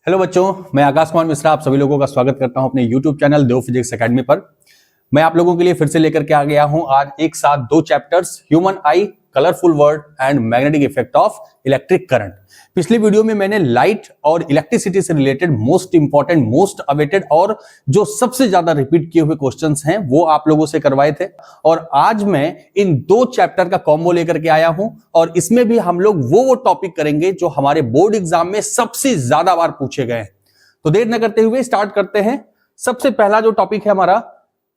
Hello बच्चों, मैं आकाश कुमार मिश्रा आप सभी लोगों का स्वागत करता हूं अपने YouTube चैनल देव फिजिक्स एकेडमी पर। मैं आप लोगों के लिए फिर से लेकर के आ गया हूं आज एक साथ दो chapters, human I, colourful world and magnetic effect of electric current. पिछली वीडियो में मैंने लाइट और इलेक्ट्रिसिटी से related most important, most awaited और जो सबसे ज्यादा रिपीट किए हुए क्वेश्चंस हैं वो आप लोगों से करवाए थे। और आज मैं इन दो चैप्टर का कॉम्बो लेकर के आया हूं और इसमें भी हम लोग वो टॉपिक करेंगे जो हमारे बोर्ड एग्जाम में सबसे ज्यादा बार पूछे गए हैं। तो देर न करते हुए स्टार्ट करते हैं। सबसे पहला जो टॉपिक है हमारा,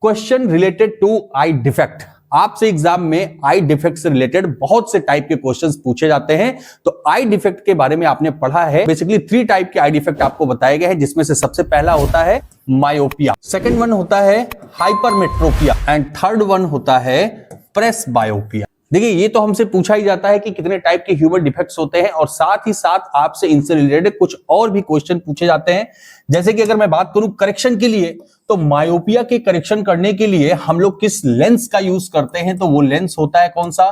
question related to eye defect. आपसे एग्जाम में आई डिफेक्ट से रिलेटेड बहुत से टाइप के क्वेश्चंस पूछे जाते हैं। तो आई डिफेक्ट के बारे में आपने पढ़ा है। बेसिकली 3 टाइप के आई डिफेक्ट आपको बताए गए हैं, जिसमें से सबसे पहला होता है मायोपिया, सेकंड वन होता है हाइपरमेट्रोपिया एंड थर्ड वन होता है प्रेसबायोपिया। देखिए, ये तो हमसे पूछा ही जाता है कि कितने टाइप के ह्यूमन डिफेक्ट्स होते हैं और साथ ही साथ आपसे इनसे रिलेटेड कुछ और भी क्वेश्चन पूछे जाते हैं। जैसे कि अगर मैं बात करूं करेक्शन के लिए, तो मायोपिया के करेक्शन करने के लिए हम लोग किस लेंस का यूज करते हैं, तो वो लेंस होता है कौन सा,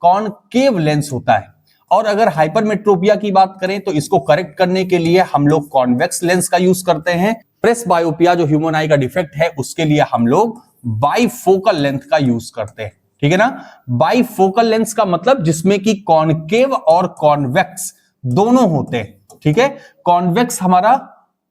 कॉनकेव लेंस होता है। और अगर हाइपरमेट्रोपिया की बात करें तो इसको करेक्ट करने के लिए हम लोग कॉन्वेक्स लेंस का यूज करते हैं। प्रेसबायोपिया जो ह्यूमन आई का डिफेक्ट है उसके लिए हम लोग बाइफोकल लेंथ का यूज करते हैं। ठीक है ना। बाइफोकल लेंस का मतलब जिसमें कि कॉनकेव और कॉन्वेक्स दोनों होते हैं। ठीक है, कॉन्वेक्स हमारा,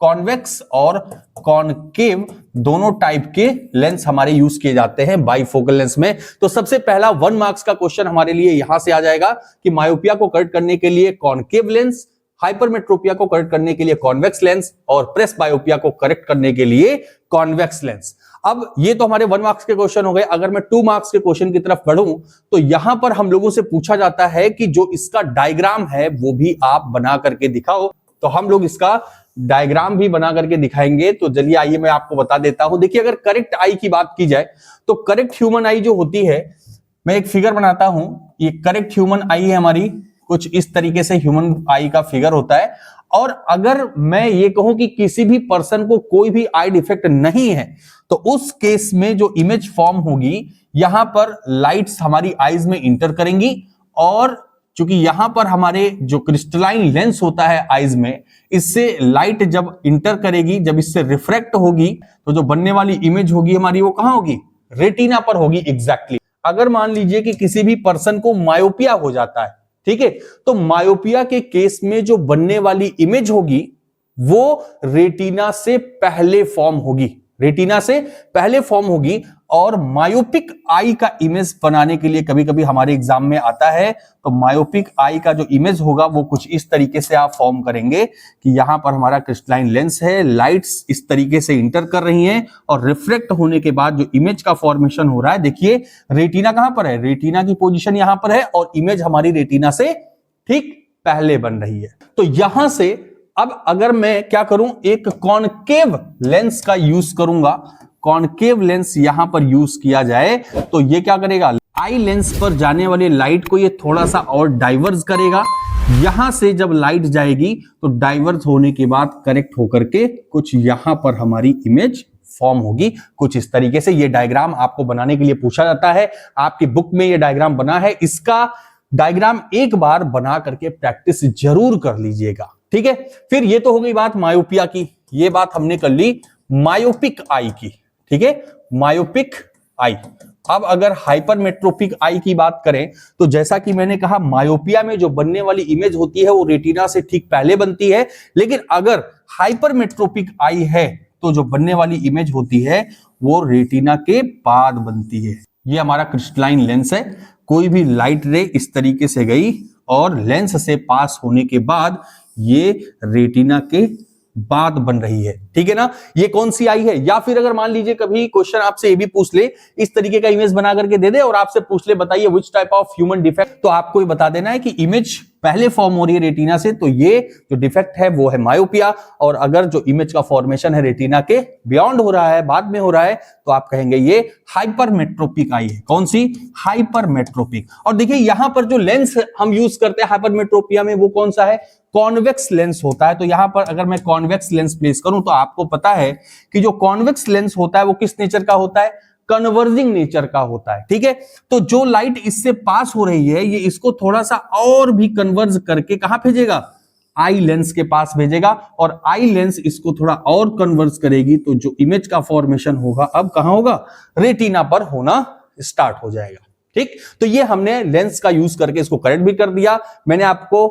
कॉन्वेक्स और कॉनकेव दोनों टाइप के लेंस हमारे यूज किए जाते हैं बाइफोकल लेंस में। तो सबसे पहला 1 मार्क्स का क्वेश्चन हमारे लिए यहां से आ जाएगा कि मायोपिया को करेक्ट करने के लिए कॉनकेव लेंस, हाइपरमेट्रोपिया को करेक्ट करने के लिए कॉन्वेक्स लेंस और प्रेसबायोपिया को करेक्ट करने के लिए कॉन्वेक्स लेंस। अब ये तो हमारे 1 मार्क्स के क्वेश्चन हो गए। अगर मैं 2 मार्क्स के क्वेश्चन की तरफ बढ़ूं तो यहां पर हम लोगों से पूछा जाता है कि जो इसका डायग्राम है वो भी आप बना करके दिखाओ। तो हम लोग इसका डायग्राम भी बना करके दिखाएंगे। तो चलिए आइए मैं आपको बता देता हूं। देखिए, अगर करेक्ट आई की बात की जाए तो करेक्ट ह्यूमन आई जो होती है, मैं एक फिगर बनाता हूं। ये करेक्ट ह्यूमन आई है हमारी, कुछ इस तरीके से ह्यूमन आई का फिगर होता है। और अगर मैं ये कहूं कि किसी भी पर्सन को कोई भी आई डिफेक्ट नहीं है तो उस केस में जो इमेज फॉर्म होगी, यहां पर लाइट्स हमारी आईज में इंटर करेंगी और चूंकि यहां पर हमारे जो क्रिस्टलाइन लेंस होता है आईज में, इससे लाइट जब इंटर करेगी, जब इससे रिफ्रैक्ट होगी, तो जो बनने वाली इमेज होगी हमारी वो कहां होगी, रेटिना पर होगी। एग्जैक्टली अगर मान लीजिए कि किसी भी पर्सन को मायोपिया हो जाता है, ठीक है, तो मायोपिया के केस में जो बनने वाली इमेज होगी वो रेटिना से पहले फॉर्म होगी, रेटिना से पहले फॉर्म होगी। और मायोपिक आई का इमेज बनाने के लिए कभी कभी हमारे एग्जाम में आता है, तो मायोपिक आई का जो इमेज होगा वो कुछ इस तरीके से आप फॉर्म करेंगे कि यहां पर हमारा क्रिस्टलाइन लेंस है, लाइट्स इस तरीके से इंटर कर रही हैं और रिफ्लेक्ट होने के बाद जो इमेज का फॉर्मेशन हो रहा है, देखिए रेटिना कहां पर है, रेटिना की पोजीशन यहां पर है और इमेज हमारी रेटिना से ठीक पहले बन रही है। तो यहां से अब अगर मैं क्या करूं, एक कॉनकेव लेंस का यूज करूंगा, कॉनकेव लेंस यहां पर यूज किया जाए तो ये क्या करेगा, आई लेंस पर जाने वाली लाइट को ये थोड़ा सा और डाइवर्स करेगा। यहां से जब लाइट जाएगी तो डाइवर्स होने के बाद करेक्ट होकर के कुछ यहां पर हमारी इमेज फॉर्म होगी, कुछ इस तरीके से। ये डायग्राम आपको बनाने के लिए पूछा जाता है। आपकी बुक में ये डायग्राम बना है, इसका डायग्राम एक बार बना करके प्रैक्टिस जरूर कर लीजिएगा। ठीक है, फिर ये तो हो गई बात मायोपिया की, ये बात हमने कर ली मायोपिक आई की। ठीक है, मायोपिक आई। अब अगर हाइपरमेट्रोपिक आई की बात करें तो जैसा कि मैंने कहा, मायोपिया में जो बनने वाली इमेज होती है वो रेटिना से ठीक पहले बनती है, लेकिन अगर हाइपरमेट्रोपिक आई है तो जो बनने वाली इमेज होती है वो रेटिना के बाद बनती है। ये हमारा क्रिस्टलाइन लेंस है, कोई भी लाइट रे इस तरीके से गई और लेंस से पास होने के बाद ये रेटिना के बाद बन रही है। ठीक है ना, ये कौन सी आई है। या फिर अगर मान लीजिए कभी क्वेश्चन आपसे ये भी पूछ ले, इस तरीके का इमेज बना करके दे दे और आपसे पूछ ले बताइए which type of human defect, तो आपको ये बता देना है कि इमेज पहले फॉर्म हो रही है रेटिना से, तो ये जो डिफेक्ट है वो है मायोपिया। और अगर जो इमेज का फॉर्मेशन है रेटिना के बियॉन्ड हो रहा है, बाद में हो रहा है, तो आप कहेंगे ये हाइपरमेट्रोपिक आई है। कौन सी, हाइपरमेट्रोपिक। और देखिए यहां पर जो लेंस हम यूज करते हैं हाइपरमेट्रोपिया में वो कौन सा है, कॉन्वेक्स लेंस होता है। तो यहां पर अगर मैं कॉन्वेक्स लेंस प्लेस करूं तो आपको पता है कि जो कॉन्वेक्स लेंस होता है वो किस नेचर का होता है, कन्वर्जिंग नेचर का होता है। ठीक है, तो जो लाइट इससे पास हो रही है ये इसको थोड़ा सा और भी कन्वर्ज करके कहां भेजेगा, आई लेंस के पास भेजेगा और आई लेंस इसको थोड़ा और कन्वर्स करेगी, तो जो इमेज का फॉर्मेशन होगा अब कहां होगा, रेटिना पर होना स्टार्ट हो जाएगा। ठीक, तो ये हमने लेंस का यूज करके इसको करेक्ट भी कर दिया। मैंने आपको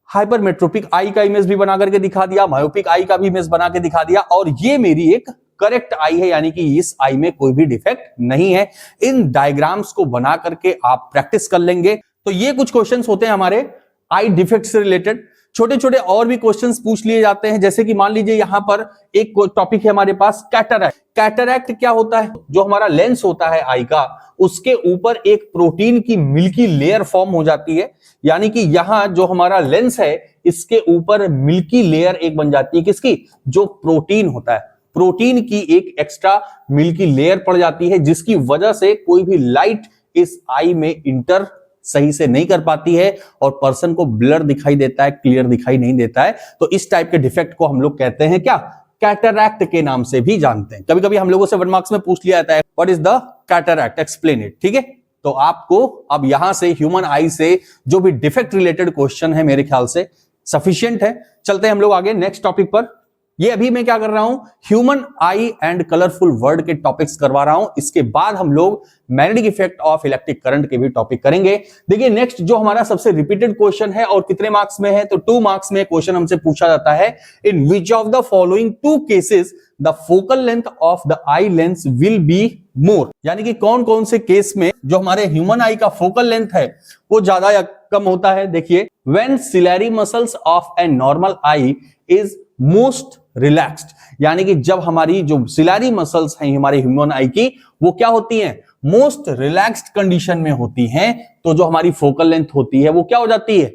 हाइपरमेट्रोपिक आई का इमेज भी बना करके दिखा दिया, मायोपिक आई का भी इमेज बना के दिखा दिया, और ये मेरी एक करेक्ट आई है, यानी कि इस आई में कोई भी डिफेक्ट नहीं है। इन डायग्राम्स को बना करके आप प्रैक्टिस कर लेंगे। तो ये कुछ क्वेश्चंस होते हैं हमारे आई डिफेक्ट से रिलेटेड। छोटे छोटे और भी क्वेश्चंस पूछ लिए जाते हैं, जैसे कि मान लीजिए यहां पर एक टॉपिक है हमारे पास कैटरैक्ट। कैटरैक्ट क्या होता है, जो हमारा लेंस होता है आई का, उसके ऊपर एक प्रोटीन की मिल्की लेयर फॉर्म हो जाती है, यानी कि यहां जो हमारा लेंस है इसके ऊपर मिल्की लेयर एक बन जाती है, किसकी, जो प्रोटीन होता है, प्रोटीन की एक एक्स्ट्रा मिल्की लेयर पड़ जाती है, जिसकी वजह से कोई भी लाइट इस आई में इंटर सही से नहीं कर पाती है और पर्सन को ब्लर दिखाई देता है, क्लियर दिखाई नहीं देता है। तो इस टाइप के डिफेक्ट को हम लोग कहते हैं क्या, कैटरैक्ट के नाम से भी जानते हैं। कभी कभी हम लोगों से 1 मार्क्स में पूछ लिया जाता है what is the cataract, explain it. ठीक है, तो आपको अब यहां से ह्यूमन आई से जो भी डिफेक्ट रिलेटेड क्वेश्चन है मेरे ख्याल से सफिशिएंट है। चलते हैं हम लोग आगे नेक्स्ट टॉपिक पर। ये अभी मैं क्या कर रहा हूं, human I and colourful word के टॉपिक्स करवा रहा हूं। इसके बाद हम लोग magnetic effect of electric current के भी टॉपिक करेंगे। देखिए नेक्स्ट जो हमारा सबसे रिपीटेड क्वेश्चन है और कितने मार्क्स में है, तो 2 मार्क्स में क्वेश्चन हमसे पूछा जाता है, in which of the following 2 cases the focal length of the eye lens will be more, यानी कि कौन कौन से केस में जो हमारे ह्यूमन आई का फोकल लेंथ है वो ज्यादा या कम होता है। देखिए, when ciliary muscles of a normal eye is most relaxed, यानी कि जब हमारी जो सिलेरी मसल्स हैं हमारे ह्यूमन आई की, वो क्या होती हैं, मोस्ट रिलैक्स्ड कंडीशन में होती हैं, तो जो हमारी फोकल लेंथ होती है वो क्या हो जाती है,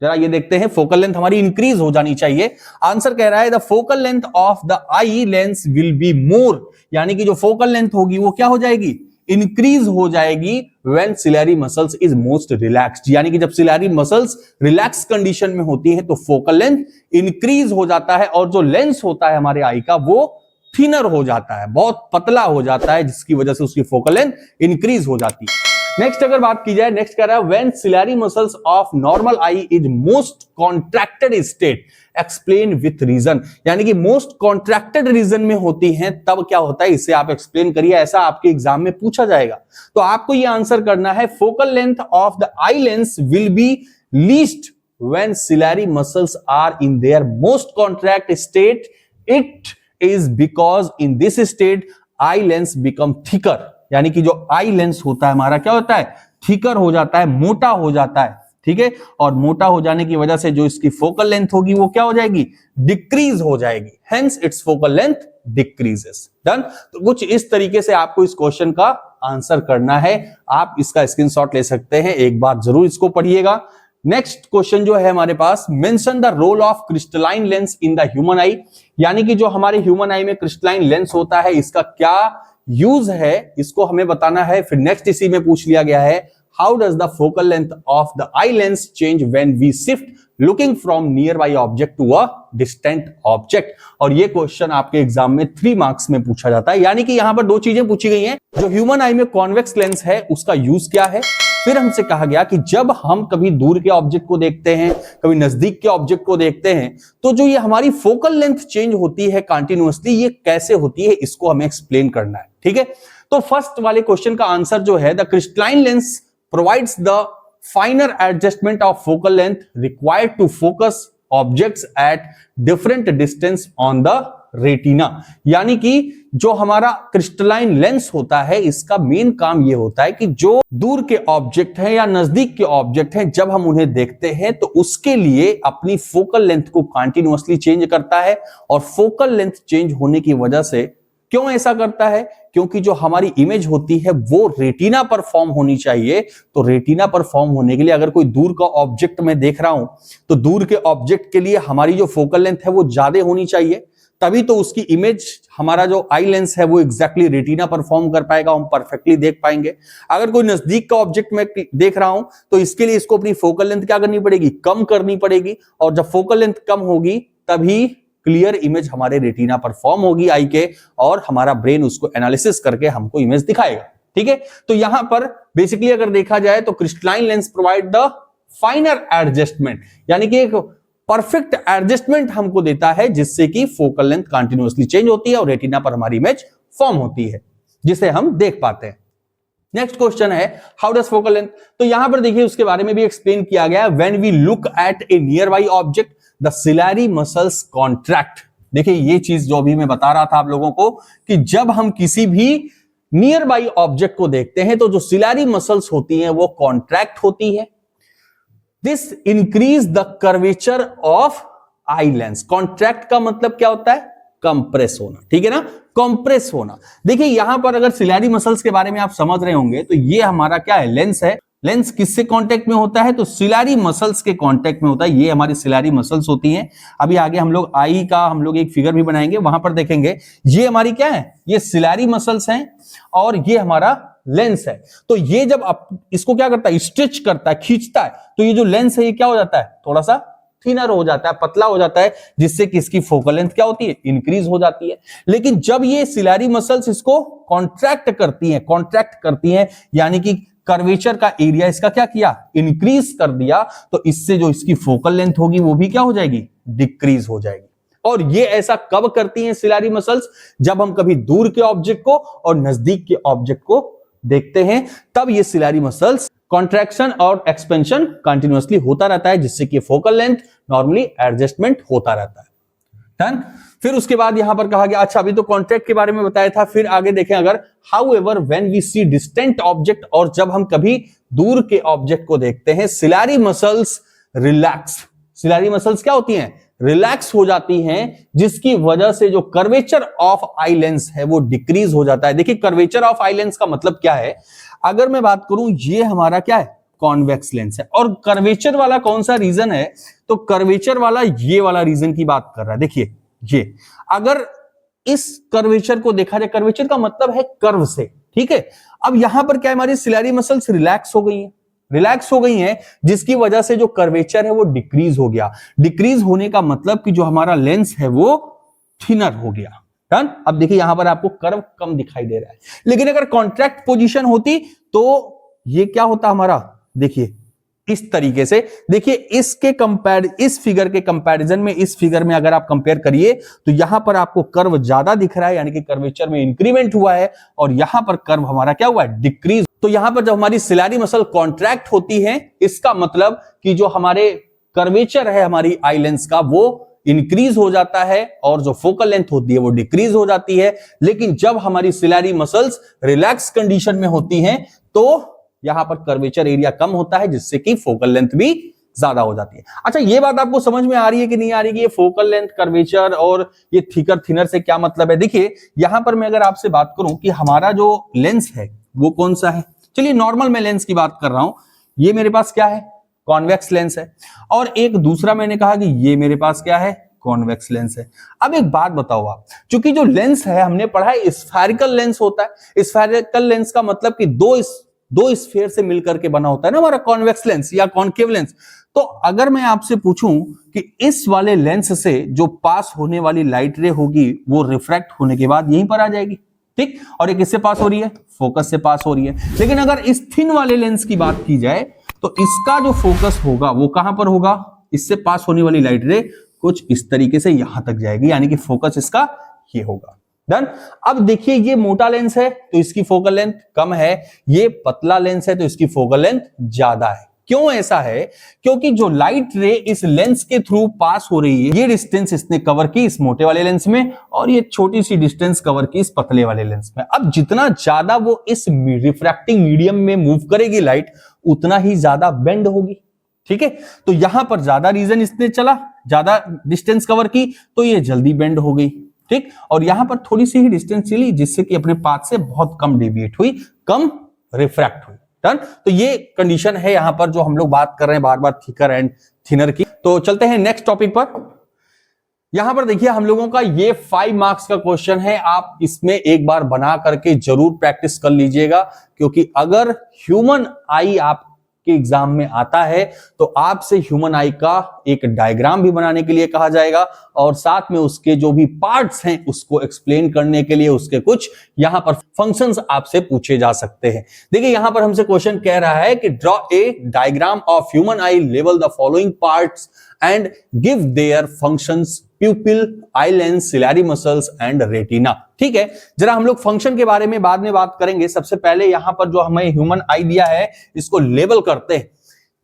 जरा ये देखते हैं, फोकल लेंथ हमारी इंक्रीज हो जानी चाहिए। आंसर कह रहा है the focal length of the eye lens will be more, यानी कि जो फोकल लेंथ होगी वो क्या हो जाएगी, इंक्रीज हो जाएगी when ciliary muscles is most relaxed, यानी कि जब सिलेरी मसल्स रिलैक्स कंडीशन में होती है तो फोकल लेंथ इंक्रीज हो जाता है और जो लेंस होता है हमारे आई का वो थिनर हो जाता है, बहुत पतला हो जाता है, जिसकी वजह से उसकी फोकल लेंथ इंक्रीज हो जाती है। नेक्स्ट अगर बात की जाए, नेक्स्ट कह रहा है when ciliary muscles of normal eye is most contracted state explain with reason, यानी कि मोस्ट कॉन्ट्रैक्टेड रीजन में होती हैं तब क्या होता है, इसे आप एक्सप्लेन करिए, ऐसा आपके एग्जाम में पूछा जाएगा। तो आपको ये आंसर करना है focal length of the eye lens will be least when ciliary muscles are in their most contract state, it is because in this state eye lens become thicker, यानी कि जो आई लेंस होता है हमारा क्या होता है, थिकर हो जाता है, मोटा हो जाता है। ठीक है, और मोटा हो जाने की वजह से जो इसकी फोकल लेंथ होगी वो क्या हो जाएगी, डिक्रीज हो जाएगी, hence it's focal length decreases. Done. तो कुछ इस तरीके से आपको इस क्वेश्चन का आंसर करना है। आप इसका स्क्रीनशॉट ले सकते हैं, एक बार जरूर इसको पढ़िएगा। नेक्स्ट क्वेश्चन जो है हमारे पास, mention the role of crystalline lens in the human eye, यानी कि जो हमारे ह्यूमन आई में क्रिस्टलाइन लेंस होता है इसका क्या यूज है, इसको हमें बताना है। फिर नेक्स्ट इसी में पूछ लिया गया है, how does the focal length of the eye lens change when we shift looking from nearby object to a distant object, और ये क्वेश्चन आपके एग्जाम में 3 मार्क्स में पूछा जाता है। यानी कि यहां पर 2 चीजें पूछी गई हैं, जो ह्यूमन आई में कॉन्वेक्स लेंस है उसका यूज क्या है, फिर हमसे कहा गया कि जब हम कभी दूर के ऑब्जेक्ट को देखते हैं, कभी नजदीक के ऑब्जेक्ट को देखते हैं, तो जो ये हमारी फोकल लेंथ चेंज होती है कंटिन्यूअसली, ये कैसे होती है, इसको हमें एक्सप्लेन करना है। ठीक है, तो फर्स्ट वाले क्वेश्चन का आंसर जो है, the crystalline lens provides the finer adjustment of focal length required to focus objects at different distance on the retina, यानी कि जो हमारा क्रिस्टलाइन लेंस होता है इसका मेन काम ये होता है कि जो दूर के ऑब्जेक्ट हैं या नजदीक के ऑब्जेक्ट हैं, जब हम उन्हें देखते हैं तो उसके लिए अपनी फोकल लेंथ को कंटिन्यूअसली चेंज करता है। और फोकल लेंथ चेंज होने की वजह से क्यों ऐसा करता है, क्योंकि जो हमारी इमेज होती है वो रेटिना पर फॉर्म होनी चाहिए। तो रेटिना पर फॉर्म होने के लिए अगर कोई दूर का ऑब्जेक्ट मैं देख रहा हूं तो दूर के ऑब्जेक्ट के लिए हमारी जो फोकल लेंथ है वो ज्यादा होनी चाहिए, तभी तो उसकी इमेज, हमारा जो आई लेंस है वो एग्जैक्टली रेटिना पर फॉर्म कर पाएगा, हम परफेक्टली देख पाएंगे। अगर कोई नजदीक का ऑब्जेक्ट मैं देख रहा हूं तो इसके लिए इसको अपनी फोकल लेंथ क्या करनी पड़ेगी, कम करनी पड़ेगी, और जब फोकल लेंथ कम होगी तभी क्लियर इमेज हमारे रेटिना पर फॉर्म होगी आई के, और हमारा ब्रेन उसको एनालिसिस करके हमको इमेज दिखाएगा। ठीक है, तो यहां पर बेसिकली अगर देखा जाए तो crystalline lens provide the finer adjustment, यानी कि एक परफेक्ट एडजस्टमेंट हमको देता है, जिससे कि फोकल लेंथ कंटिन्यूअसली चेंज होती है और रेटिना पर हमारी इमेज फॉर्म होती है, जिसे हम देख पाते हैं। नेक्स्ट क्वेश्चन है हाउ डज फोकल लेंथ। तो यहां पर देखिए उसके बारे में भी एक्सप्लेन किया गया है। When we look at a nearby object the ciliary muscles contract. देखिए ये चीज जो अभी मैं बता रहा था आप लोगों को कि जब हम किसी भी नियर बाई ऑब्जेक्ट को देखते हैं तो जो सिलरी मसल्स होती हैं वो कॉन्ट्रैक्ट होती है। This increase the curvature of eye lens. Contract का मतलब क्या होता है? कंप्रेस होना, ठीक है ना, कंप्रेस होना। देखिए यहां पर अगर सिलरी मसल्स के बारे में आप समझ रहे होंगे तो ये हमारा क्या है? लेंस है। लेंस किससे कांटेक्ट में होता है? तो सिलरी मसल्स के कांटेक्ट में होता है। ये हमारी सिलरी मसल्स होती हैं। अभी आगे हम लोग आई का हम लोग एक फिगर भी बनाएंगे, वहां पर देखेंगे ये हमारी क्या है? ये सिलरी मसल्स हैं और ये हमारा लेंस है। तो ये जब इसको क्या करता है? स्ट्रेच करता है, खींचता है, तो ये जो लेंस है ये क्या हो जाता है? थोड़ा सा थिनर हो जाता है, पतला हो जाता है, जिससे कि इसकी फोकल लेंथ क्या होती है? इंक्रीज हो जाती है। लेकिन जब ये सिलरी मसल्स इसको कॉन्ट्रैक्ट करती हैं यानी कि कर्वेचर का एरिया इसका क्या किया? इंक्रीज कर दिया, तो इससे जो इसकी फोकल लेंथ होगी वो भी क्या हो जाएगी? डिक्रीज हो जाएगी। और ये ऐसा कब करती हैं सिलरी मसल्स? जब हम कभी दूर के ऑब्जेक्ट को और नजदीक के ऑब्जेक्ट को देखते हैं, तब ये सिलरी मसल्स कॉन्ट्रैक्शन और एक्सपेंशन कंटिन्यूअसली होता रहता है, जिससे कि फोकल लेंथ नॉर्मली एडजस्टमेंट होता रहता है। डन। फिर उसके बाद यहां पर कहा गया, अच्छा अभी तो कॉन्ट्रैक्ट के बारे में बताया था, फिर आगे देखें अगर however when we see distant object, और जब हम कभी दूर के ऑब्जेक्ट को देखते हैं, ciliary muscles relax. Ciliary muscles क्या होती हैं? रिलैक्स हो जाती हैं, जिसकी वजह से जो कर्वेचर ऑफ आई लेंस है वो डिक्रीज हो जाता है। देखिए कर्वेचर ऑफ आई लेंस का मतलब क्या है? अगर मैं बात करूं, ये हमारा क्या है? कॉन्वेक्स लेंस है। और कर्वेचर वाला कौन सा रीजन है? तो कर्वेचर वाला ये वाला रीजन की बात कर रहा है। देखिए ये अगर इस कर्वेचर को देखा जाए, कर्वेचर का मतलब है कर्व से, ठीक है। अब यहां पर क्या है? हमारी सिलरी मसल्स रिलैक्स हो गई हैं, जिसकी वजह से जो कर्वेचर है वो डिक्रीज हो गया। डिक्रीज होने का मतलब कि जो हमारा लेंस है वो थिनर हो गया। डन। अब देखिए यहां पर आपको कर्व कम दिखाई दे रहा है, लेकिन अगर कॉन्ट्रैक्ट पोजीशन होती तो ये क्या होता हमारा? देखिए इस तरीके से। देखिए इस फिगर के कंपैरिजन में इस फिगर में अगर आप कंपेयर करिए तो यहां पर आपको कर्व ज्यादा दिख रहा है, यानी कि कर्वेचर में इंक्रीमेंट हुआ है, और यहां पर कर्व हमारा क्या हुआ है? डिक्रीज। तो यहां पर जब हमारी सिलरी मसल कॉन्ट्रैक्ट होती है, इसका मतलब कि जो हमारे कर्वेचर है हमारी आई लेंस का वो इंक्रीज हो जाता है, और जो फोकल लेंथ होती है वो डिक्रीज हो जाती है। लेकिन जब हमारी सिलरी मसल्स रिलैक्स कंडीशन में होती हैं तो यहां पर कर्वेचर एरिया कम होता है, जिससे कि फोकल लेंथ भी ज्यादा हो जाती है। अच्छा ये बात आपको समझ में आ रही है कि नहीं आ रही है कि ये फोकल लेंथ, कर्वेचर और ये थिकर थिनर से क्या मतलब है? देखिए यहां पर मैं अगर आपसे बात करूं कि हमारा जो लेंस है वो कौन सा है, चलिए नॉर्मल मैं लेंस की बात कर रहा हूं। ये मेरे पास क्या है? कॉन्वेक्स लेंस है। और एक दूसरा मैंने कहा कि ये मेरे पास क्या है? कॉन्वेक्स लेंस है। अब एक बात बताओ आप, क्योंकि जो लेंस है हमने पढ़ा है स्फेरिकल लेंस होता है। स्फेरिकल लेंस का मतलब कि दो स्फीयर से मिलकर के बना होता है ना हमारा कॉन्वेक्स लेंस या कॉन्केव लेंस। तो अगर मैं आपसे पूछूं कि इस वाले लेंस से जो पास होने वाली लाइट रे होगी वो रिफ्रैक्ट होने के बाद यहीं पर आ जाएगी, ठीक। और ये किससे पास हो रही है? फोकस से पास हो रही है। लेकिन अगर इस थिन वाले लेंस की बात की जाए तो इसका जो फोकस होगा वो कहां पर होगा? इससे पास होने वाली लाइट रे कुछ इस तरीके से यहां तक जाएगी, यानी कि फोकस इसका ये होगा। डन। अब देखिए ये मोटा लेंस है तो इसकी फोकल लेंथ कम है, ये पतला लेंस है तो इसकी फोकल लेंथ ज्यादा है। क्यों ऐसा है? क्योंकि जो लाइट रे इस लेंस के थ्रू पास हो रही है, ये डिस्टेंस इसने कवर की इस मोटे वाले लेंस में, और ये छोटी सी डिस्टेंस कवर की इस पतले वाले लेंस में। अब जितना ज्यादा वो इस रिफ्रैक्टिंग मीडियम में मूव करेगी लाइट, उतना ही ज्यादा बेंड होगी, ठीक है। तो यहां पर ज्यादा रीजन इसने चला, ज्यादा डिस्टेंस कवर की, तो ये जल्दी बेंड हो गई, ठीक। और यहां पर थोड़ी सी ही डिस्टेंस चली, जिससे कि अपने पाथ से बहुत कम डेविएट हुई, कम रिफ्रैक्ट हुई। डन। तो ये कंडीशन है यहां पर जो हम लोग बात कर रहे हैं बार बार थिकर एंड थिनर की। तो चलते हैं नेक्स्ट टॉपिक पर। यहां पर देखिए हम लोगों का ये 5 मार्क्स का क्वेश्चन है। आप इसमें एक बार बना करके जरूर प्रैक्टिस कर लीजिएगा, क्योंकि अगर ह्यूमन आई आपके एग्जाम में आता है तो आपसे ह्यूमन आई का एक डायग्राम भी बनाने के लिए कहा जाएगा, और साथ में उसके जो भी पार्ट्स हैं उसको एक्सप्लेन करने के लिए उसके कुछ यहां पर फंक्शंस आपसे पूछे जा सकते हैं। देखिए यहां पर हमसे क्वेश्चन कह रहा है कि draw a diagram of human eye, label the following parts and give their functions pupil, eye lens, ciliary muscles and retina. ठीक है, जरा हम लोग फंक्शन के बारे में बाद में बात करेंगे। सबसे पहले यहां पर जो हमें ह्यूमन आई दिया है इसको लेबल करते हैं।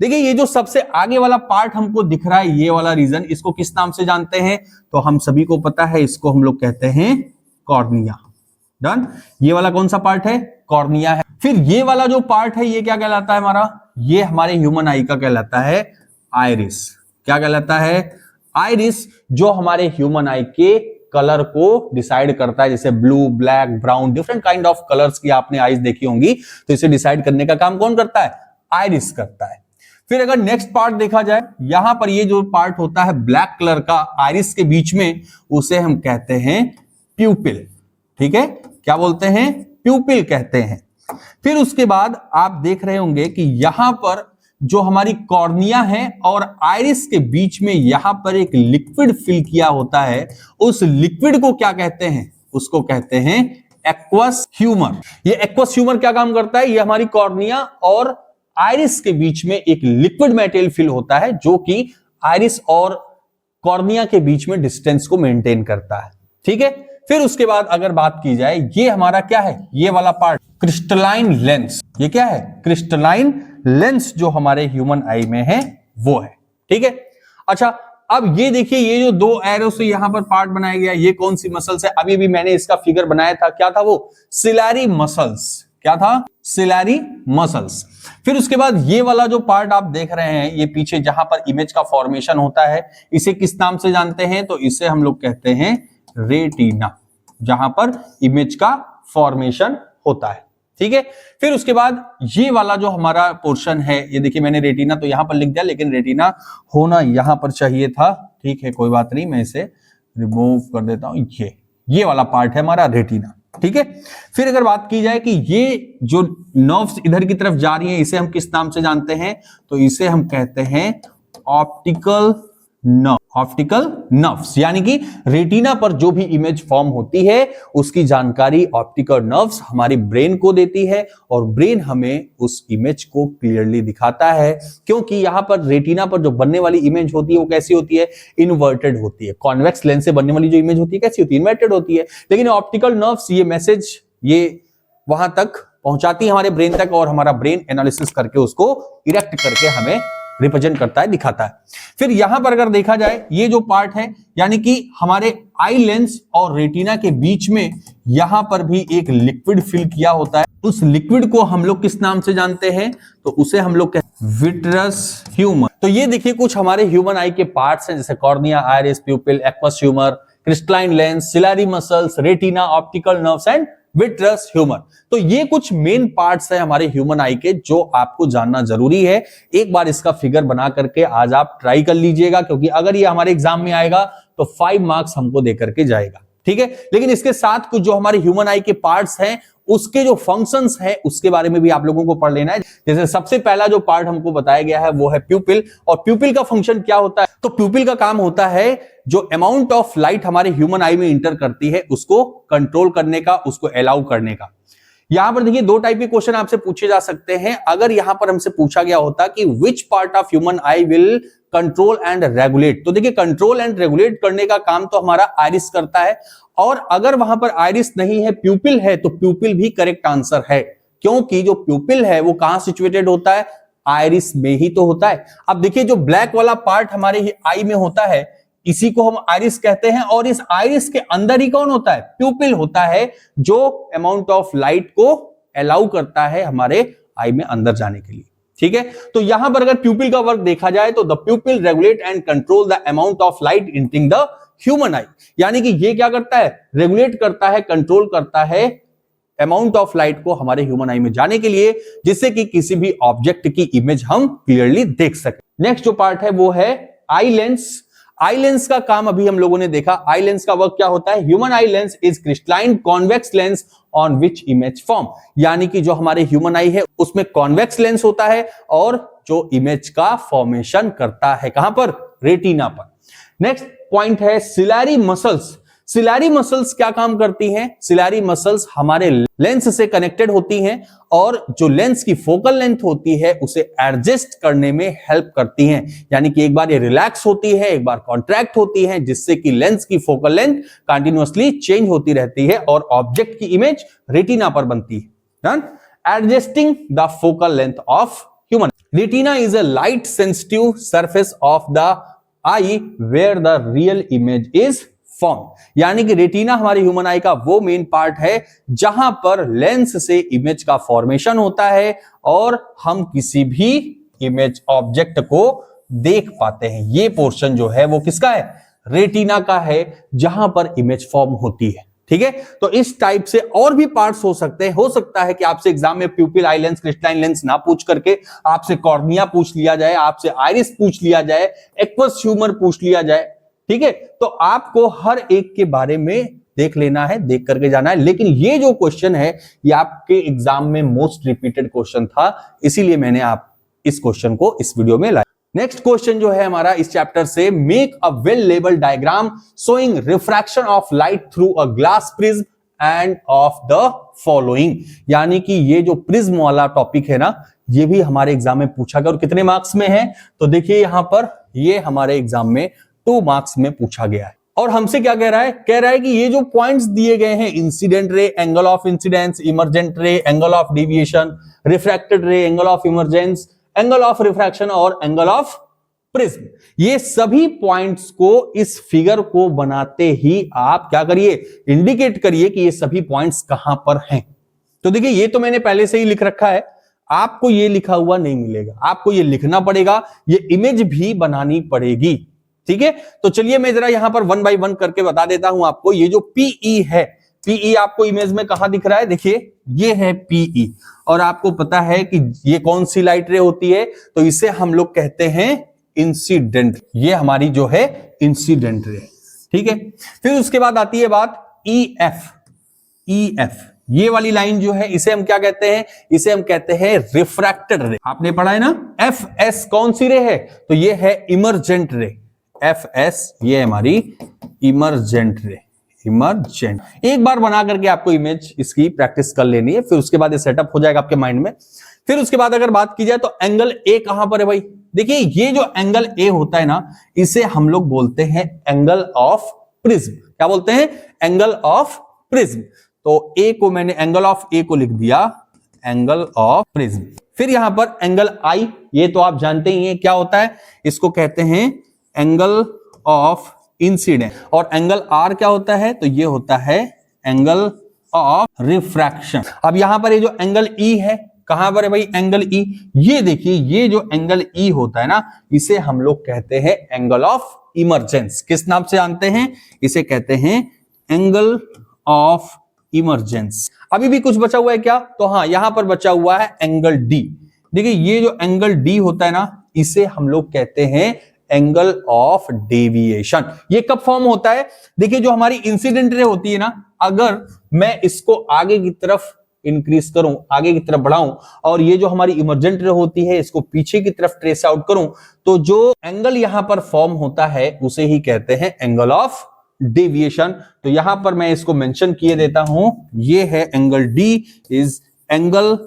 देखिए ये जो सबसे आगे वाला पार्ट हमको दिख रहा है, ये वाला रीजन, इसको किस नाम से जानते हैं? तो हम सभी को पता है, इसको हम लोग कहते हैं कॉर्निया। डन। ये वाला कौन सा पार्ट है? कॉर्निया है। फिर ये वाला जो पार्ट है ये क्या कहलाता है हमारा? ये हमारे ह्यूमन आई का कहलाता है आइरिस। क्या कहलाता है? आइरिस, जो हमारे ह्यूमन आई के कलर को डिसाइड करता है। जैसे blue, black, brown, different kind of colours की आपने आईज देखी होंगी, तो इसे डिसाइड करने का काम कौन करता है? आइरिस करता है। फिर अगर नेक्स्ट पार्ट देखा जाए, यहां पर ये जो पार्ट होता है ब्लैक कलर का आइरिस के बीच में, उसे हम कहते हैं प्यूपिल। ठीक है, क्या बोलते हैं? प्यूपिल कहते हैं। फिर उसके बाद आप देख रहे होंगे कि यहां पर जो हमारी कॉर्निया है और आइरिस के बीच में यहां पर एक लिक्विड फिल किया होता है। उस लिक्विड को क्या कहते हैं? उसको कहते हैं एक्वस ह्यूमर। ये एक्वस ह्यूमर क्या काम करता है? ये हमारी कॉर्निया और आइरिस के बीच में एक लिक्विड मेटेरियल फिल होता है, जो कि आइरिस और कॉर्निया के बीच में डिस्टेंस को मेंटेन करता है। ठीक है, फिर उसके बाद अगर बात की जाए, ये हमारा क्या है? ये वाला पार्ट क्रिस्टलाइन लेंस। ये क्या है? क्रिस्टलाइन लेंस, जो हमारे ह्यूमन आई में है वो है। ठीक है, अच्छा अब ये देखिए, ये जो दो एरो से यहां पर पार्ट बनाया गया, ये कौन सी मसल्स है? अभी भी मैंने इसका फिगर बनाया था, क्या था वो? सिलैरी मसल्स। क्या था? सिलैरी मसल्स। फिर उसके बाद ये वाला जो पार्ट आप देख रहे हैं, ये पीछे जहां पर इमेज का फॉर्मेशन होता है, इसे किस नाम से जानते हैं? तो इसे हम लोग कहते हैं रेटिना, जहां पर इमेज का फॉर्मेशन होता है। ठीक है, फिर उसके बाद ये वाला जो हमारा पोर्शन है, ये देखिए मैंने रेटिना तो यहां पर लिख दिया, लेकिन रेटिना होना यहां पर चाहिए था। ठीक है, कोई बात नहीं, मैं इसे रिमूव कर देता हूं। ये वाला पार्ट है हमारा रेटिना। ठीक है, फिर अगर बात की जाए कि ये जो नर्व्स इधर की तरफ जा रही हैं, इसे हम किस नाम से जानते हैं? तो इसे हम कहते हैं ऑप्टिकल नर्व। ऑप्टिकल नर्व्स, यानी कि रेटिना पर जो भी इमेज फॉर्म होती है उसकी जानकारी ऑप्टिकल नर्व्स हमारी ब्रेन को देती है, और ब्रेन हमें उस इमेज को क्लियरली दिखाता है। क्योंकि यहां पर रेटिना पर जो बनने वाली इमेज होती है वो कैसी होती है? इन्वर्टेड होती है। कॉन्वेक्स लेंस से बनने वाली जो इमेज होती है कैसी होती है? इन्वर्टेड होती है। लेकिन ऑप्टिकल नर्व्स ये मैसेज ये वहां तक पहुंचाती है हमारे ब्रेन तक, और हमारा ब्रेन एनालिसिस करके उसको इरेक्ट करके हमें रिप्रेजेंट करता है, दिखाता है। फिर यहां पर अगर देखा जाए, ये जो पार्ट है, यानी कि हमारे आई लेंस और रेटिना के बीच में यहां पर भी एक लिक्विड फिल किया होता है। उस लिक्विड को हम लोग किस नाम से जानते हैं? तो उसे हम लोग कहते हैं विट्रस ह्यूमर। तो ये देखिए कुछ हमारे ह्यूमन आई के पार्ट्स हैं, जैसे cornea, iris, pupil, aqueous humour, crystalline lens, ciliary muscles, retina, optical nerves and vitreous humour. तो ये कुछ मेन पार्ट्स हैं हमारे ह्यूमन आई के, जो आपको जानना जरूरी है। एक बार इसका फिगर बना करके आज आप ट्राई कर लीजिएगा, क्योंकि अगर ये हमारे एग्जाम में आएगा तो 5 मार्क्स हमको दे करके जाएगा। ठीक है, लेकिन इसके साथ कुछ जो हमारे ह्यूमन आई के पार्ट्स हैं, उसके जो फंक्शंस हैं उसके बारे में भी आप लोगों को पढ़ लेना है। जैसे सबसे पहला जो पार्ट हमको बताया गया है वो है प्यूपिल, और प्यूपिल का फंक्शन क्या होता है? तो प्यूपिल का काम होता है जो अमाउंट ऑफ लाइट हमारे ह्यूमन आई में इंटर करती है उसको कंट्रोल करने का, उसको अलाउ करने का। यहां पर देखिए 2 टाइप के क्वेश्चन आपसे पूछे जा सकते हैं। अगर यहां पर हमसे पूछा गया होता कि which part of human I will control and regulate, तो देखिए कंट्रोल एंड रेगुलेट करने का काम तो हमारा आइरिस करता है, और अगर वहां पर आइरिस नहीं है, प्यूपिल है, तो प्यूपिल भी करेक्ट आंसर है, क्योंकि जो प्यूपिल है वो कहां सिचुएटेड होता है? आइरिस में ही तो होता है। अब देखिए जो ब्लैक वाला पार्ट हमारे आई में होता है, इसी को हम आइरिस कहते हैं, और इस आइरिस के अंदर ही कौन होता है? प्यूपिल होता है, जो अमाउंट ऑफ लाइट को अलाउ करता है हमारे आई में अंदर जाने के लिए। ठीक है, तो यहां पर अगर प्यूपिल का वर्क देखा जाए तो the प्यूपिल regulate and control the amount of light entering the human eye, यानी कि ये क्या करता है? रेगुलेट करता है, कंट्रोल करता है अमाउंट ऑफ लाइट को हमारे ह्यूमन आई में जाने के लिए, जिससे कि किसी भी ऑब्जेक्ट की इमेज हम क्लियरली देख सके। नेक्स्ट जो पार्ट है वो है आई लेंस। आई लेंस का काम अभी हम लोगों ने देखा। आई लेंस का वर्क क्या होता है? Human eye lens is crystalline convex lens on which image form, यानी कि जो हमारे ह्यूमन आई है उसमें कॉन्वेक्स लेंस होता है, और जो इमेज का फॉर्मेशन करता है कहां पर? रेटिना पर। नेक्स्ट पॉइंट है सिलैरी मसल्स। सिलैरी मसल्स क्या काम करती हैं? सिलैरी मसल्स हमारे लेंस से कनेक्टेड होती हैं और जो लेंस की फोकल लेंथ होती है उसे एडजस्ट करने में हेल्प करती हैं। यानी कि एक बार ये रिलैक्स होती है, एक बार कॉन्ट्रैक्ट होती है, जिससे कि लेंस की फोकल लेंथ कंटिन्यूअसली चेंज होती रहती है और ऑब्जेक्ट की इमेज रेटिना पर बनती है। Done? Adjusting the focal length of human. Retina is a light sensitive surface of the eye where the real image is form. यानी कि रेटिना हमारी ह्यूमन आई का वो मेन पार्ट है जहां पर लेंस से इमेज का फॉर्मेशन होता है और हम किसी भी इमेज ऑब्जेक्ट को देख पाते हैं। ये पोर्शन जो है वो किसका है? रेटिना का है, जहां पर इमेज फॉर्म होती है। ठीक है, तो इस टाइप से और भी पार्ट्स हो सकते हैं। हो सकता है कि आपसे एग्जाम में प्यूपिल आई लेंस, क्रिस्टलाइन लेंस ना पूछ करके आपसे कॉर्निया पूछ लिया जाए, आपसे आइरिस पूछ लिया जाए, एक्वस ह्यूमर पूछ लिया जाए। ठीक है, तो आपको हर एक के बारे में देख लेना है, देख करके जाना है। लेकिन ये जो क्वेश्चन है ये आपके एग्जाम में मोस्ट रिपीटेड क्वेश्चन था, इसीलिए मैंने आप इस क्वेश्चन को इस वीडियो में लाया। नेक्स्ट क्वेश्चन जो है हमारा इस चैप्टर से, make a well labelled diagram showing refraction of light through a glass prism end of the following. यानी कि ये जो प्रिज्म वाला टॉपिक है ना, ये भी हमारे एग्जाम में पूछा गया और कितने मार्क्स में है? तो देखिए यहां पर ये हमारे एग्जाम में 2 मार्क्स में पूछा गया है। और हमसे क्या कह रहा है? कह रहा है कि ये जो पॉइंट्स दिए गए हैं, incident ray, angle of incidence, emergent रे, एंगल ऑफ डेविएशन, रिफ्रैक्टेड रे, angle of emergence, angle of refraction और एंगल ऑफ प्रिज्म, ये सभी पॉइंट्स को इस फिगर को बनाते ही आप क्या करिए? इंडिकेट करिए कि ये सभी पॉइंट्स कहां पर हैं। तो देखिए ये तो मैंने पहले से ही लिख रखा है, आपको ये लिखा हुआ नहीं मिलेगा, आपको ये लिखना पड़ेगा, ये इमेज भी बनानी पड़ेगी। ठीक है, तो चलिए मैं जरा यहां पर 1 बाय 1 करके बता देता हूं आपको। ये जो पीई है, पीई आपको इमेज में कहां दिख रहा है? देखिए ये है पीई, और आपको पता है कि ये कौन सी लाइट रे होती है? तो इसे हम लोग कहते हैं इंसिडेंट। ये हमारी जो है इंसिडेंट रे। ठीक है, फिर उसके बाद आती है बात ईएफ। ईएफ ये वाली लाइन जो है इसे हम क्या कहते हैं? इसे हम कहते हैं रिफ्रैक्टेड रे। आपने पढ़ा है ना? एफ एस कौन सी रे है? तो ये है इमर्जेंट रे। एफ एस ये हमारी इमर्जेंट रे। इमर्जेंट एक बार बना करके आपको इमेज इसकी प्रैक्टिस कर लेनी है, फिर उसके बाद ये सेटअप हो जाएगा आपके माइंड में। फिर उसके बाद अगर बात की जाए तो एंगल ए कहां पर है भाई? देखिए ये जो एंगल ए होता है ना, इसे हम लोग बोलते हैं एंगल ऑफ प्रिज्म। क्या बोलते हैं? Angle of prism. तो ए को मैंने एंगल ऑफ ए को लिख दिया एंगल ऑफ प्रिज्म। फिर यहां पर एंगल आई, ये तो आप जानते ही हैं क्या होता है, इसको कहते हैं एंगल ऑफ इंसिडेंट। और एंगल आर क्या होता है? तो ये होता है एंगल ऑफ रिफ्रैक्शन। अब यहां पर ये जो एंगल ई है, कहां पर है भाई एंगल ई? ये देखिए ये जो एंगल ई होता है ना, इसे हम लोग कहते हैं एंगल ऑफ इमर्जेंस। किस नाम से जानते हैं? इसे कहते हैं एंगल ऑफ इमर्जेंस। अभी भी कुछ बचा हुआ है क्या? तो हाँ, यहां पर बचा हुआ है एंगल डी। देखिए ये जो एंगल डी होता है ना, इसे हम लोग कहते हैं एंगल ऑफ डेविएशन। ये कब फॉर्म होता है? देखिए जो हमारी इंसिडेंट रे होती है ना, अगर मैं इसको आगे की तरफ इंक्रीज करूं, आगे की तरफ बढ़ाऊं, और ये जो हमारी इमर्जेंट रे होती है इसको पीछे की तरफ ट्रेस आउट करूं, तो जो एंगल यहां पर फॉर्म होता है उसे ही कहते हैं एंगल ऑफ डेविएशन। तो यहां पर मैं इसको मेंशन किए देता हूं, ये है angle D is angle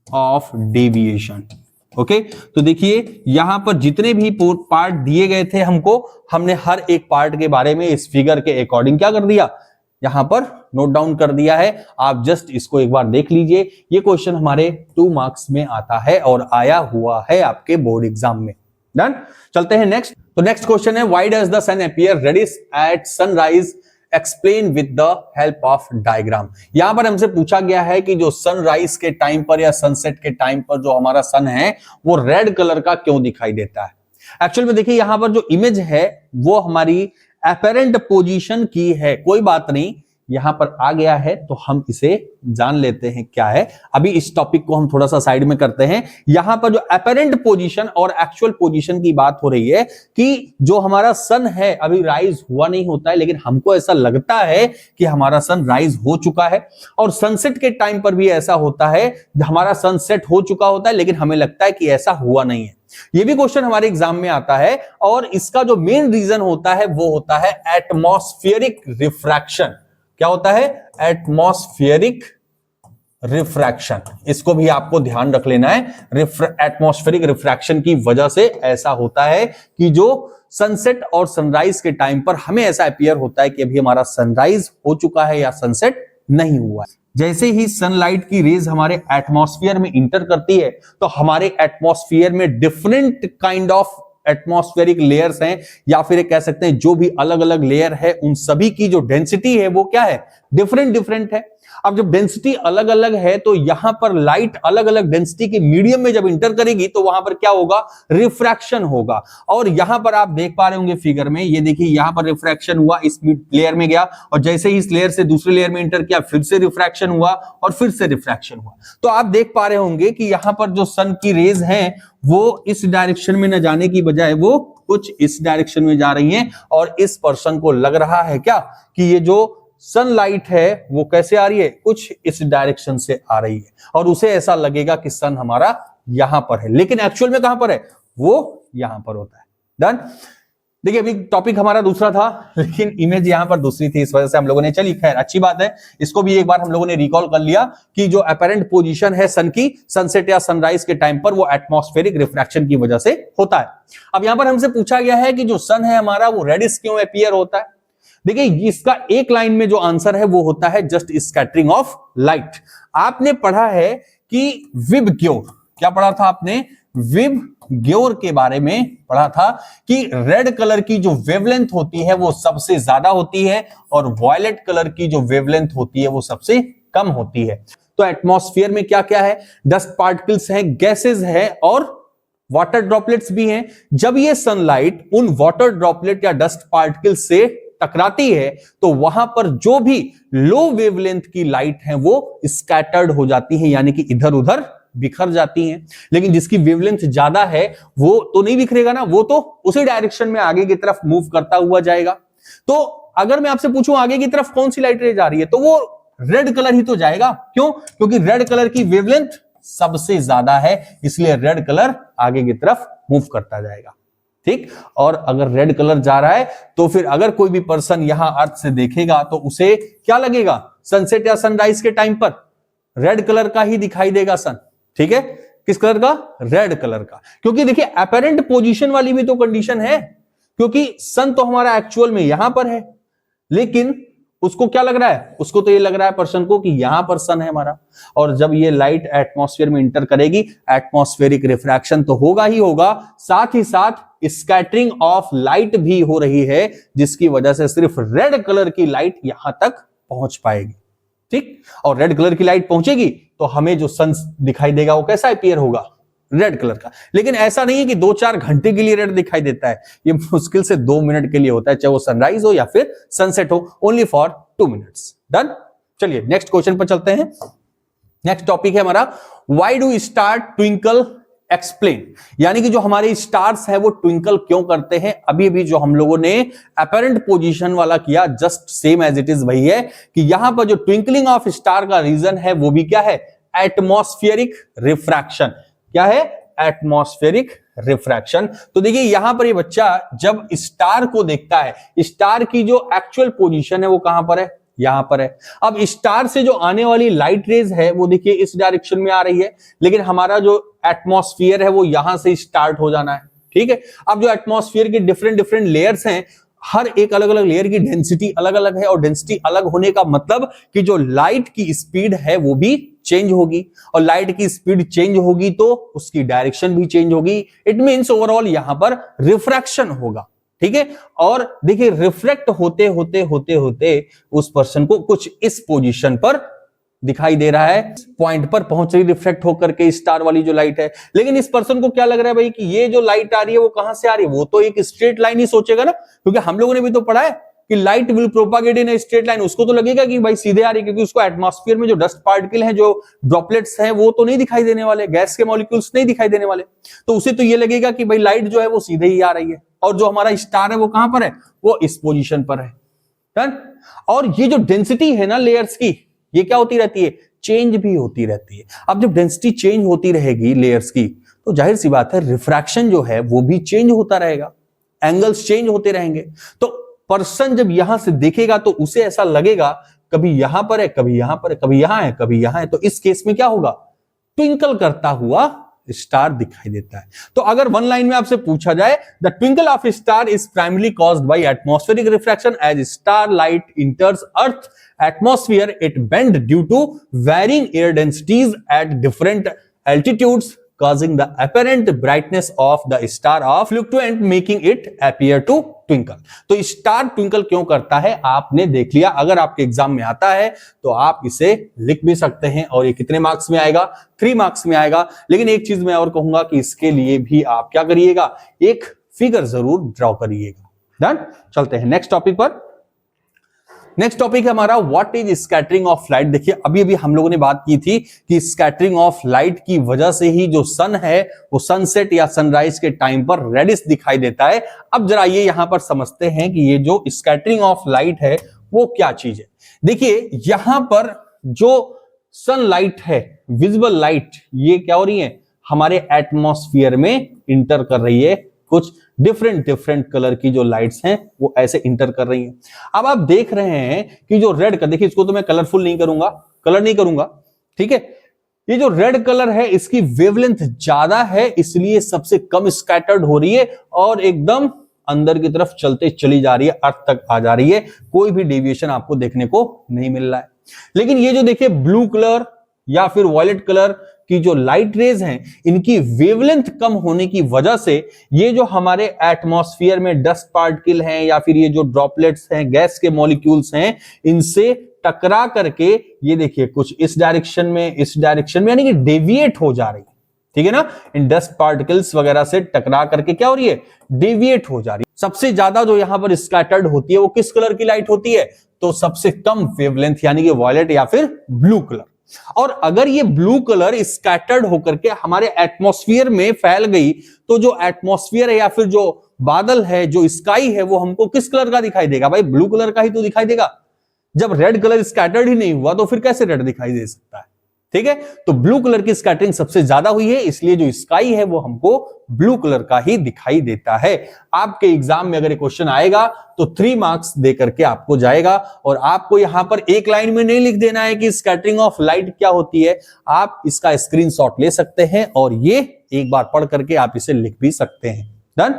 of deviation. Okay, तो देखिए यहां पर जितने भी पार्ट दिए गए थे हमको, हमने हर एक पार्ट के बारे में इस फिगर के अकॉर्डिंग क्या कर दिया? यहां पर नोट डाउन कर दिया है। आप जस्ट इसको एक बार देख लीजिए। ये क्वेश्चन हमारे 2 मार्क्स में आता है और आया हुआ है आपके बोर्ड एग्जाम में। डन, चलते हैं नेक्स्ट। तो नेक्स्ट क्वेश्चन है, why does the sun appear reddish at sunrise, explain with the help of diagram. यहां पर हमसे पूछा गया है कि जो सनराइज के टाइम पर या सनसेट के टाइम पर जो हमारा सन है वो रेड कलर का क्यों दिखाई देता है। एक्चुअल में देखिए यहां पर जो इमेज है वो हमारी अपेरेंट पोजीशन की है, कोई बात नहीं, यहां पर आ गया है तो हम इसे जान लेते हैं क्या है। अभी इस टॉपिक को हम थोड़ा सा साइड में करते हैं। यहां पर जो अपेरेंट पोजीशन और एक्चुअल पोजीशन की बात हो रही है कि जो हमारा सन है अभी राइज हुआ नहीं होता है, लेकिन हमको ऐसा लगता है कि हमारा सन राइज हो चुका है। और सनसेट के टाइम पर भी ऐसा होता है, हमारा सन सेट हो चुका होता है लेकिन हमें लगता है कि ऐसा हुआ नहीं है। ये भी क्वेश्चन हमारे एग्जाम में आता है और इसका जो मेन रीजन होता है वो होता है एटमॉस्फेरिक रिफ्रैक्शन। क्या होता है? Atmospheric refraction. इसको भी आपको ध्यान रख लेना है। एटमॉस्फेरिक रिफ्रैक्शन की वजह से ऐसा होता है कि जो सनसेट और सनराइज के टाइम पर हमें ऐसा अपीयर होता है कि अभी हमारा सनराइज हो चुका है या सनसेट नहीं हुआ है। जैसे ही सनलाइट की रेज हमारे एटमॉस्फेयर में इंटर करती है तो हमारे एटमॉस्फेयर में different kind of atmospheric layers हैं, या फिर कह सकते हैं जो भी अलग अलग लेयर है उन सभी की जो डेंसिटी है वो क्या है? डिफरेंट डिफरेंट है। अब जब डेंसिटी अलग अलग है तो यहां पर लाइट अलग अलग डेंसिटी के मीडियम में जब इंटर करेगी तो वहां पर क्या होगा? रिफ्रैक्शन होगा। और यहां पर आप देख पा रहे होंगे फिगर में, ये देखिए यहां पर रिफ्रैक्शन हुआ, इस लेयर में गया और जैसे ही इस लेयर से दूसरे लेयर में इंटर किया फिर से रिफ्रैक्शन हुआ और फिर से रिफ्रैक्शन हुआ। तो आप देख पा रहे होंगे कि यहां पर जो सन की रेज हैं वो इस डायरेक्शन में न जाने की बजाय वो कुछ इस डायरेक्शन में जा रही हैं और इस पर्सन को लग रहा है क्या कि ये जो सनलाइट है वो कैसे आ रही है? कुछ इस डायरेक्शन से आ रही है और उसे ऐसा लगेगा कि सन हमारा यहां पर है, लेकिन एक्चुअल में कहां पर है? वो यहां पर होता है। डन। देखिए अभी टॉपिक हमारा दूसरा था लेकिन इमेज यहां पर दूसरी थी, इस वजह से हम लोगों ने, चलिए खैर अच्छी बात है, इसको भी एक बार हम लोगों ने रिकॉल कर लिया कि जो अपैरेंट पोजीशन है सन की सनसेट या सनराइज के टाइम पर वो एटमॉस्फेरिक रिफ्रैक्शन की वजह से होता है। अब यहां पर हमसे पूछा गया है कि जो सन है हमारा वो रेडिश क्यों अपीयर होता है? देखिए इसका एक लाइन में जो आंसर है वो होता है जस्ट स्कैटरिंग ऑफ लाइट। आपने पढ़ा है कि विबग्योर, क्या पढ़ा था आपने? विबग्योर के बारे में पढ़ा था कि रेड कलर की जो वेवलेंथ होती है वो सबसे ज्यादा होती है और वॉयलेट कलर की जो वेवलेंथ होती है वो सबसे कम होती है। तो एटमॉस्फेयर में क्या क्या है? डस्ट पार्टिकल्स हैं, गैसेस हैं और वाटर ड्रॉपलेट्स भी हैं। जब ये सनलाइट उन वाटर ड्रॉपलेट या डस्ट पार्टिकल से टकराती है तो वहां पर जो भी लो वेवलेंथ की लाइट है वो स्कैटर्ड हो जाती है, यानी कि इधर उधर बिखर जाती हैं। लेकिन जिसकी वेवलेंथ ज्यादा है वो तो नहीं बिखरेगा ना, वो तो उसी डायरेक्शन में आगे की तरफ मूव करता हुआ जाएगा। तो अगर मैं आपसे पूछूं आगे की तरफ कौन सी लाइट रे जा रही है तो वो रेड कलर ही तो जाएगा। क्यों? क्योंकि रेड कलर की वेवलेंथ सबसे ज्यादा है, इसलिए रेड कलर आगे की तरफ मूव करता जाएगा। ठीक। और अगर रेड कलर जा रहा है तो फिर अगर कोई भी पर्सन यहां अर्थ से देखेगा तो उसे क्या लगेगा? सनसेट या सनराइज के टाइम पर रेड कलर का ही दिखाई देगा सन। ठीक है, किस कलर का? रेड कलर का। क्योंकि देखिए अपैरेंट पोजीशन वाली भी तो कंडीशन है, क्योंकि सन तो हमारा एक्चुअल में यहां पर है लेकिन उसको क्या लग रहा है? उसको तो ये लग रहा है पर्सन को कि यहां पर सन है हमारा, और जब ये लाइट एटमॉस्फेयर में इंटर करेगी एटमॉस्फेरिक रिफ्रैक्शन तो होगा ही होगा, साथ ही साथ स्कैटरिंग ऑफ लाइट भी हो रही है जिसकी वजह से सिर्फ रेड कलर की लाइट यहां तक पहुंच पाएगी। ठीक। और रेड कलर की लाइट पहुंचेगी तो हमें जो सन दिखाई देगा वो कैसा अपीयर होगा? रेड कलर का। लेकिन ऐसा नहीं है कि 2-4 घंटे के लिए रेड दिखाई देता है, ये मुश्किल से 2 मिनट के लिए होता है, चाहे वो सनराइज हो या फिर सनसेट हो, ओनली फॉर 2 मिनट्स। डन। चलिए नेक्स्ट क्वेश्चन पर चलते हैं। नेक्स्ट टॉपिक है हमारा why do star twinkle explain, यानी कि जो हमारे स्टार्स है वो ट्विंकल क्यों करते हैं। अभी अभी जो हम लोगों ने अपैरेंट पोजीशन वाला किया just same as it is वही है कि यहां पर जो ट्विंकलिंग ऑफ स्टार का रीजन है वो भी क्या है? Atmospheric refraction. क्या है? Atmospheric refraction. तो देखिए यहां पर ये बच्चा जब स्टार को देखता है, स्टार की जो एक्चुअल पोजीशन है वो कहां पर है? यहां पर है। अब स्टार से जो आने वाली लाइट रेज है वो देखिए इस डायरेक्शन में आ रही है, लेकिन हमारा जो एटमॉस्फेयर है वो यहां से स्टार्ट हो जाना है। ठीक है। अब जो एटमॉस्फेयर के डिफरेंट डिफरेंट लेयर्स हैं, हर एक अलग अलग लेयर की डेंसिटी अलग अलग है, और डेंसिटी अलग होने का मतलब कि जो लाइट की स्पीड है वो भी चेंज होगी, और लाइट की स्पीड चेंज होगी तो उसकी डायरेक्शन भी चेंज होगी। इट मींस ओवरऑल यहां पर रिफ्रैक्शन होगा। ठीक है। और देखिए रिफ्लेक्ट होते होते होते होते उस पर्सन को कुछ इस पोजीशन पर दिखाई दे रहा है, पॉइंट पर पहुंच रही रिफ्लेक्ट होकर के स्टार वाली जो लाइट है। लेकिन इस पर्सन को क्या लग रहा है भाई कि ये जो लाइट आ रही है वो कहां से आ रही है? वो तो एक स्ट्रेट लाइन ही सोचेगा ना, क्योंकि हम लोगों ने भी तो पढ़ा है कि light will propagate in a straight line. उसको तो लगेगा कि भाई सीधे आ रही है, क्योंकि उसको एटमॉस्फेयर में जो डस्ट पार्टिकल हैं, जो ड्रॉपलेट्स हैं, वो तो नहीं दिखाई देने वाले, गैस के मॉलिक्यूल्स नहीं दिखाई देने वाले, तो उसे तो ये लगेगा कि भाई लाइट जो है वो सीधे ही आ रही है, और जो हमारा स्टार है वो कहां पर है? वो इस पोजीशन पर है। डन। और ये जो डेंसिटी है ना लेयर्स की, ये क्या होती रहती है? चेंज भी होती रहती है। अब जब डेंसिटी चेंज होती रहेगी लेयर्स की तो जाहिर सी बात है रिफ्रैक्शन जो है वो भी चेंज होता रहेगा, एंगल्स चेंज होते रहेंगे। तो पर्सन जब यहां से देखेगा तो उसे ऐसा लगेगा कभी यहां पर है, कभी यहां पर है, कभी यहां है, कभी यहां है। तो इस केस में क्या होगा, ट्विंकल करता हुआ स्टार दिखाई देता है। तो अगर वन लाइन में आपसे पूछा जाए, the twinkle of star is primarily caused by atmospheric refraction as star light enters earth atmosphere it bend due to varying air densities at different altitudes causing the apparent brightness of the star of fluctuant making it appear to twinkle। तो star twinkle क्यों करता है आपने देख लिया। अगर आपके exam में आता है तो आप इसे लिख भी सकते हैं और ये कितने मार्क्स में आएगा, 3 मार्क्स में आएगा। लेकिन एक चीज मैं और कहूंगा कि इसके लिए भी आप क्या करिएगा, एक फिगर जरूर ड्रॉ करिएगा। डन, चलते हैं नेक्स्ट टॉपिक पर। नेक्स्ट टॉपिक है हमारा what is scattering of light. देखिए अभी अभी हम लोगों ने बात की थी कि स्कैटरिंग ऑफ लाइट की वजह से ही जो सन है वो सनसेट या सनराइज के टाइम पर रेडिश दिखाई देता है। अब जरा ये यहां पर समझते हैं कि ये जो स्कैटरिंग ऑफ लाइट है वो क्या चीज है। देखिए यहां पर जो सनलाइट है, विजिबल लाइट, ये क्या हो रही है, हमारे एटमॉस्फेयर में इंटर कर रही है। कुछ डिफरेंट कलर की जो लाइट्स हैं वो ऐसे इंटर कर रही हैं। अब आप देख रहे हैं कि जो रेड का, देखिए इसको तो मैं कलरफुल नहीं करूंगा, कलर नहीं करूंगा, ठीक है। ये जो रेड कलर है इसकी वेवलेंथ ज्यादा है, इसलिए सबसे कम स्कैटर्ड हो रही है और एकदम अंदर की तरफ चलते चली जा रही है, अर्थ तक आ जा रही है। कोई भी डेविएशन आपको देखने को नहीं मिल रहा है। लेकिन ये जो देखिए ब्लू कलर या फिर वॉयलेट कलर की जो लाइट रेज हैं, इनकी वेवलेंथ कम होने की वजह से ये जो हमारे एटमॉस्फेयर में डस्ट पार्टिकल हैं या फिर ये जो ड्रॉपलेट्स हैं, गैस के मॉलिक्यूल्स हैं, इनसे टकरा करके ये देखिए कुछ इस डायरेक्शन में यानी कि डेविएट हो जा रही है, ठीक है ना। इन डस्ट पार्टिकल्स वगैरह से टकरा करके क्या हो रही है, डेविएट हो जा रही है। सबसे ज्यादा जो यहां पर स्कैटर्ड होती है वो किस कलर की लाइट होती है, तो सबसे कम वेवलेंथ यानी कि वॉयलेट या फिर ब्लू कलर। और अगर ये ब्लू कलर स्कैटर्ड होकर के हमारे एटमॉस्फेयर में फैल गई तो जो एटमॉस्फेयर है या फिर जो बादल है, जो स्काई है, वो हमको किस कलर का दिखाई देगा, भाई ब्लू कलर का ही तो दिखाई देगा। जब रेड कलर स्कैटर्ड ही नहीं हुआ तो फिर कैसे रेड दिखाई दे सकता है, ठीक है। तो ब्लू कलर की स्कैटरिंग सबसे ज्यादा हुई है, इसलिए जो स्काई है वो हमको ब्लू कलर का ही दिखाई देता है। आपके एग्जाम में अगर ये क्वेश्चन आएगा तो 3 मार्क्स दे करके आपको जाएगा और आपको यहां पर एक लाइन में नहीं लिख देना है कि स्कैटरिंग ऑफ लाइट क्या होती है। आप इसका स्क्रीनशॉट ले सकते हैं और ये एक बार पढ़ करके आप इसे लिख भी सकते हैं। डन,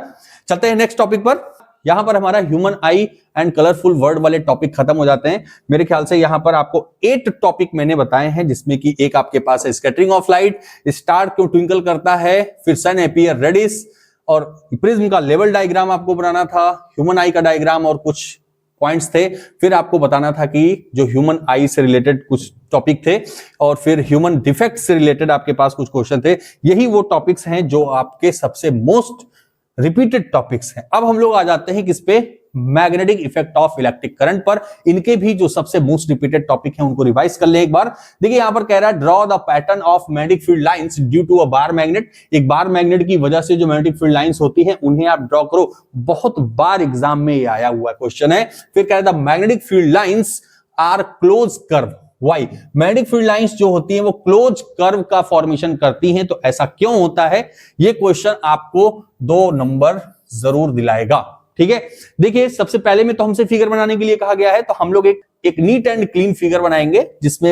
चलते हैं नेक्स्ट टॉपिक पर। यहां पर हमारा human I and colourful word वाले टॉपिक खत्म हो जाते हैं। मेरे ख्याल से यहां पर आपको 8 टॉपिक मैंने बताए हैं, जिसमें कि एक आपके पास है स्कैटरिंग ऑफ लाइट, स्टार क्यों ट्विंकल करता है, फिर सन अपीयर रेडिश, और प्रिज्म का लेवल डायग्राम आपको बनाना था, ह्यूमन आई का डायग्राम और कुछ पॉइंट्स थे। फिर आपको बताना था कि जो ह्यूमन आई से रिलेटेड कुछ टॉपिक थे और फिर ह्यूमन डिफेक्ट से रिलेटेड आपके पास कुछ क्वेश्चन थे। यही वो टॉपिक्स हैं जो आपके सबसे मोस्ट रिपीटेड टॉपिक्स हैं। अब हम लोग आ जाते हैं किस पे, magnetic effect of electric current पर। इनके भी जो सबसे मोस्ट रिपीटेड टॉपिक हैं उनको रिवाइज कर ले एक बार। देखिए यहां पर कह रहा है draw the pattern of magnetic field lines due to a bar magnet. एक बार मैग्नेट की वजह से जो मैग्नेटिक फील्ड लाइंस होती हैं उन्हें आप ड्रॉ करो। बहुत बार एग्जाम में ये आया हुआ क्वेश्चन है। फिर कह रहा था magnetic field lines are close curve. Why, magnetic field lines जो होती हैं वो क्लोज कर्व का फॉर्मेशन करती हैं, तो ऐसा क्यों होता है, ये क्वेश्चन आपको 2 नंबर जरूर दिलाएगा, ठीक है। देखिए सबसे पहले में तो हमसे फिगर बनाने के लिए कहा गया है, तो हम लोग एक नीट एंड क्लीन फिगर बनाएंगे जिसमें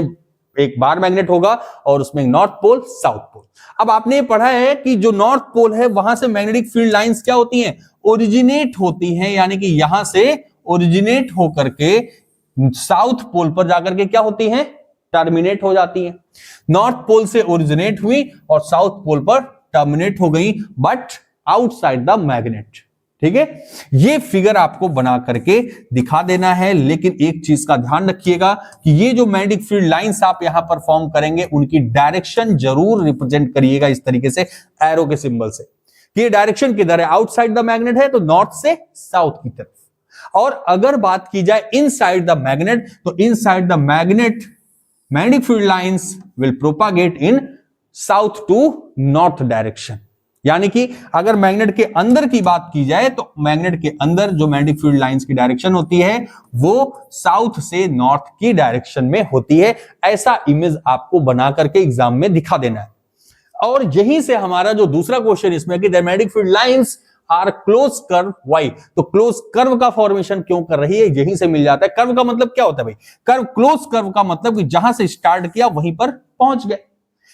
एक बार मैग्नेट होगा और उसमें नॉर्थ पोल साउथ पोल। अब आपने पढ़ा है कि जो नॉर्थ पोल है वहां से मैग्नेटिक फील्ड लाइंस क्या होती हैं, ओरिजिनेट होती हैं, यानी कि यहां से ओरिजिनेट होकर के साउथ पोल पर जाकर के क्या होती हैं, टर्मिनेट हो जाती हैं। नॉर्थ पोल से ओरिजिनेट हुई और साउथ पोल पर टर्मिनेट हो गई, बट आउटसाइड द मैग्नेट, ठीक है। ये फिगर आपको बना करके दिखा देना है। लेकिन एक चीज का ध्यान रखिएगा कि ये जो मैग्नेटिक फील्ड लाइंस आप यहां पर फॉर्म करेंगे उनकी डायरेक्शन जरूर रिप्रेजेंट करिएगा इस तरीके से एरो के सिंबल से, कि ये डायरेक्शन किधर है, आउटसाइड द मैग्नेट है तो नॉर्थ से साउथ की तरफ। और अगर बात की जाए इनसाइड द मैग्नेट, तो inside the magnet magnetic field lines will propagate in south to north direction. यानी कि अगर मैग्नेट के अंदर की बात की जाए तो मैग्नेट के अंदर जो मैग्नेटिक फील्ड लाइंस की डायरेक्शन होती है वो साउथ से नॉर्थ की डायरेक्शन में होती है। ऐसा इमेज आपको बना करके एग्जाम में दिखा देना है। और यहीं से हमारा जो दूसरा क्वेश्चन इसमें कि the magnetic field lines are close curve why, तो क्लोज कर्व का फॉर्मेशन क्यों कर रही है, यहीं से मिल जाता है। कर्व का मतलब क्या होता है भाई, कर्व, क्लोज कर्व का मतलब कि जहां से स्टार्ट किया वहीं पर पहुंच गए,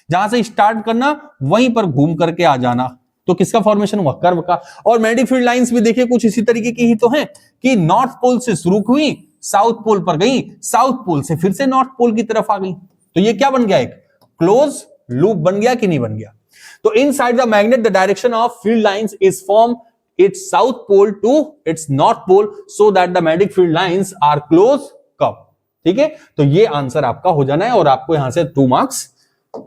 जहां से स्टार्ट करना वहीं पर घूम करके आ जाना, तो किसका फॉर्मेशन हुआ, कर्व का। और मैग्नेटिक फील्ड लाइंस भी देखिए कुछ इसी तरीके की ही तो है कि नॉर्थ पोल से शुरू हुई, साउथ पोल पर गई, साउथ पोल से फिर से नॉर्थ पोल की तरफ आ गई, तो ये क्या बन गया, एक क्लोज लूप बन गया कि नहीं बन गया। तो inside the magnet the direction of field lines is from its south pole to its north pole so that the magnetic field lines are close curve। ठीक है, तो ये आंसर आपका हो जाना है और आपको यहां से 2 मार्क्स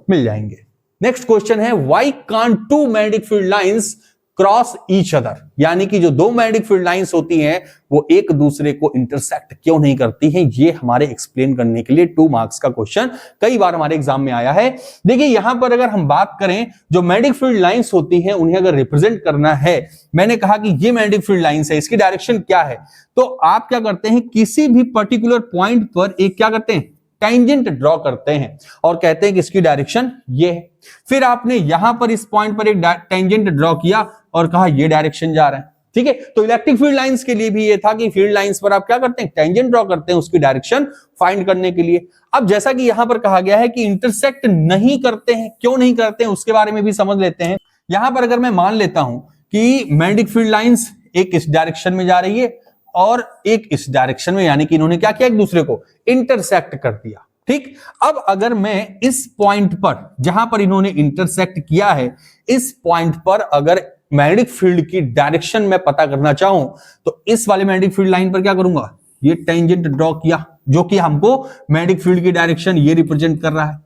मिल जाएंगे। नेक्स्ट क्वेश्चन है why can't two magnetic field lines cross each other, यानी कि जो दो मैग्नेटिक फील्ड लाइंस होती हैं वो एक दूसरे को इंटरसेक्ट क्यों नहीं करती हैं, ये हमारे एक्सप्लेन करने के लिए 2 मार्क्स का क्वेश्चन कई बार हमारे एग्जाम में आया है। देखिए यहां पर अगर हम बात करें जो मैग्नेटिक फील्ड लाइंस होती हैं उन्हें अगर रिप्रेजेंट करना है, मैंने कहा कि ये मैग्नेटिक फील्ड लाइंस है, इसकी डायरेक्शन क्या है, तो आप क्या करते हैं किसी भी पर्टिकुलर पॉइंट पर एक क्या करते हैं टेंजेंट ड्रॉ करते हैं और कहते हैं कि इसकी डायरेक्शन ये है। फिर आपने यहां पर इस पॉइंट पर एक टेंजेंट ड्रॉ किया और कहा ये डायरेक्शन जा रहा है। ठीक है, तो इलेक्ट्रिक फील्ड लाइंस के लिए भी ये था कि फील्ड लाइंस पर आप क्या करते हैं टेंजेंट ड्रॉ करते हैं उसकी डायरेक्शन फाइंड करने के लिए। अब जैसा कि यहां पर कहा गया है कि इंटरसेक्ट नहीं करते हैं, क्यों नहीं करते हैं उसके बारे में भी समझ लेते हैं। यहां पर अगर मैं मान लेता हूं कि मैग्नेटिक फील्ड लाइंस एक इस डायरेक्शन में जा रही है और एक इस डायरेक्शन में, यानी कि इन्होंने क्या किया एक दूसरे को इंटरसेक्ट कर दिया। ठीक, अब अगर मैं इस पॉइंट पर जहां पर इन्होंने इंटरसेक्ट किया है इस पॉइंट पर अगर मैग्नेटिक फील्ड की डायरेक्शन में पता करना चाहूं तो इस वाले मैग्नेटिक फील्ड लाइन पर क्या करूंगा, ये टेंजेंट ड्रॉ किया जो कि हमको मैग्नेटिक फील्ड की डायरेक्शन ये रिप्रेजेंट कर रहा है।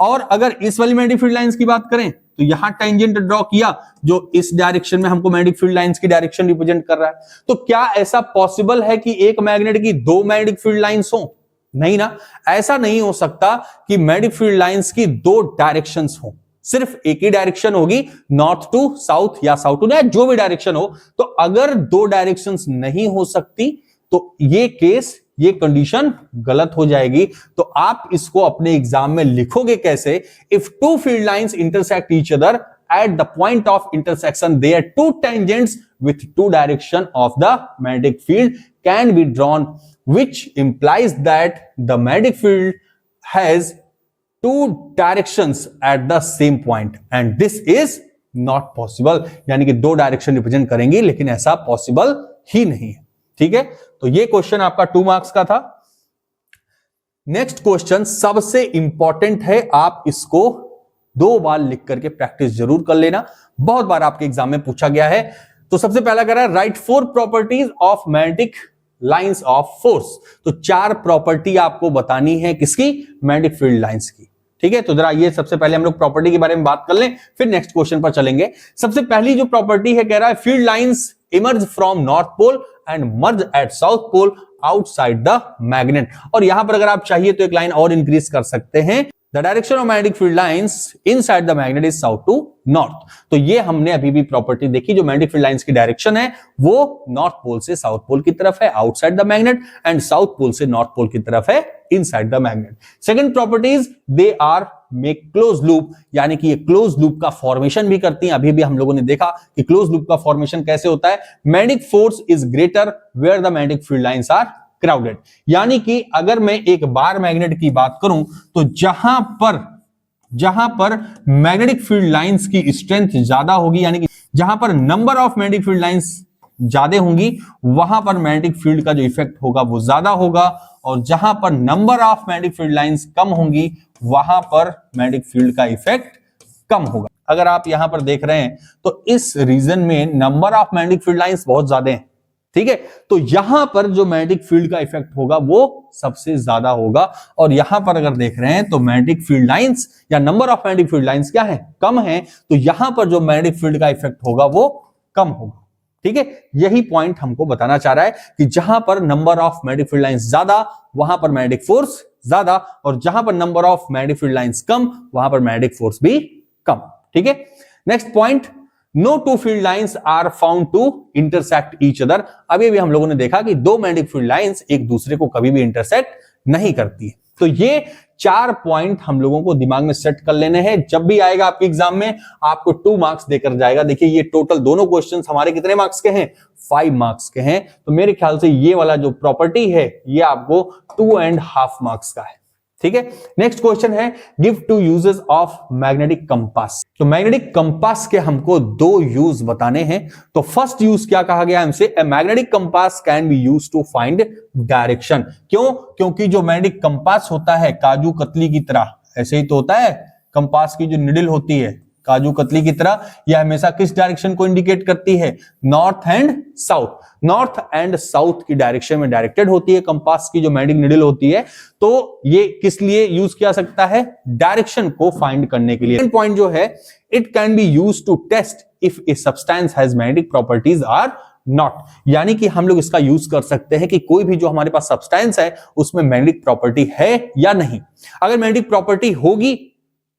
और अगर इस वाली मैग्नेटिक फील्ड लाइंस की बात करें तो यहां टेंजेंट ड्रॉ किया जो इस डायरेक्शन में हमको मैग्नेटिक फील्ड लाइंस की डायरेक्शन रिप्रेजेंट कर रहा है। तो क्या ऐसा पॉसिबल है कि एक मैग्नेट की 2 मैग्नेटिक फील्ड लाइंस हो, नहीं ना, ऐसा नहीं हो सकता कि मैग्नेटिक फील्ड लाइंस की 2 डायरेक्शंस हो, सिर्फ एक ही डायरेक्शन होगी, नॉर्थ टू साउथ या साउथ टू नॉर्थ, जो भी डायरेक्शन हो। तो अगर 2 डायरेक्शंस नहीं हो सकती तो ये केस, ये कंडीशन गलत हो जाएगी। तो आप इसको अपने एग्जाम में लिखोगे कैसे, if 2 field lines intersect each other at the point of intersection their 2 tangents with 2 direction of the magnetic field can be drawn, which implies that the magnetic field has 2 directions at the same point and this is not possible। यानी कि 2 direction represent करेंगी लेकिन ऐसा possible ही नहीं है। ठीक है, तो ये क्वेश्चन आपका 2 मार्क्स का था। नेक्स्ट क्वेश्चन सबसे इंपॉर्टेंट है, आप इसको 2 बार लिख करके प्रैक्टिस जरूर कर लेना, बहुत बार आपके एग्जाम में पूछा गया है। तो सबसे पहला कह रहा है right 4 properties of magnetic lines of force. तो 4 प्रॉपर्टी आपको बतानी है किसकी, मैग्नेटिक फील्ड लाइंस की। ठीक है, तो जरा ये सबसे पहले हम लोग प्रॉपर्टी के बारे में बात कर लें, फिर नेक्स्ट क्वेश्चन पर चलेंगे। सबसे पहली जो प्रॉपर्टी है कह रहा है field lines emerge from north pole and merge at south pole outside the magnet. और यहां पर अगर आप चाहिए तो एक लाइन और इंक्रीज कर सकते हैं, The direction of magnetic field lines inside the magnet is south to north। तो ये हमने अभी भी प्रॉपर्टी देखी, जो मैग्नेटिक फील्ड लाइंस की डायरेक्शन है वो नॉर्थ पोल से साउथ पोल की तरफ है outside the magnet and south pole से नॉर्थ पोल की तरफ है inside the magnet. Second properties they are make close loop, यानी कि ये क्लोज लूप का फॉर्मेशन भी करती हैं। अभी भी हम लोगों ने देखा कि क्लोज लूप का फॉर्मेशन कैसे होता है, magnetic force is greater where the magnetic field lines are crowded. यानी कि अगर मैं एक बार मैग्नेट की बात करूं तो जहां पर मैग्नेटिक फील्ड लाइंस की स्ट्रेंथ ज्यादा होगी, यानी कि जहां पर number of magnetic field lines ज्यादा होंगी वहां पर मैग्नेटिक फील्ड का जो इफेक्ट होगा वो ज्यादा होगा, और जहां पर number of magnetic field lines कम होंगी वहां पर मैग्नेटिक फील्ड का इफेक्ट कम होगा। अगर आप यहां पर देख रहे हैं तो इस रीजन में number of magnetic field lines बहुत ज्यादा हैं। ठीक है, तो यहां पर जो मैग्नेटिक फील्ड का इफेक्ट होगा वो सबसे ज्यादा होगा, और यहां पर अगर देख रहे हैं तो मैग्नेटिक फील्ड लाइंस या number of magnetic field lines क्या है, कम है, तो यहां पर जो मैग्नेटिक फील्ड का इफेक्ट होगा वो कम होगा। ठीक है, यही पॉइंट हमको बताना चाह रहा है कि जहां पर number of magnetic field lines ज्यादा वहां पर मैग्नेटिक फोर्स ज्यादा, और जहां पर number of magnetic field lines कम वहां पर मैग्नेटिक फोर्स भी कम। ठीक है, next point, no 2 field lines are found to intersect each other. अभी भी हम लोगों ने देखा कि 2 मैग्नेटिक फील्ड लाइंस एक दूसरे को कभी भी इंटरसेक्ट नहीं करती है। तो ये 4 पॉइंट हम लोगों को दिमाग में सेट कर लेने हैं। जब भी आएगा आपके एग्जाम में आपको 2 मार्क्स देकर जाएगा। देखिए ये टोटल दोनों क्वेश्चंस हमारे कितने मार्क्स के हैं, 5 मार्क्स के हैं। तो मेरे ख्याल से ये वाला जो प्रॉपर्टी है ये आपको 2.5 मार्क्स का है। ठीक है, नेक्स्ट क्वेश्चन है give 2 uses of magnetic compass. तो मैग्नेटिक कंपास के हमको 2 यूज बताने हैं। तो फर्स्ट यूज क्या कहा गया हमसे, a magnetic compass can be use to find direction. क्यों? क्योंकि जो मैग्नेटिक कंपास होता है काजू कतली की तरह, ऐसे ही तो होता है कंपास की जो निडल होती है काजू कतली की तरह, यह हमेशा किस डायरेक्शन को इंडिकेट करती है, north and south. North and south की डायरेक्शन में डायरेक्टेड होती है कंपास की जो मैग्नेटिक निडल होती है। तो ये किस लिए यूज किया सकता है, डायरेक्शन को फाइंड करने के लिए। सेकंड पॉइंट जो है, it can be use to test if a substance has magnetic properties or not. यानी कि हम लोग इसका यूज कर सकते हैं कि कोई भी जो हमारे पास सब्सटेंस है उसमें मैग्नेटिक प्रॉपर्टी है या नहीं। अगर मैग्नेटिक प्रॉपर्टी होगी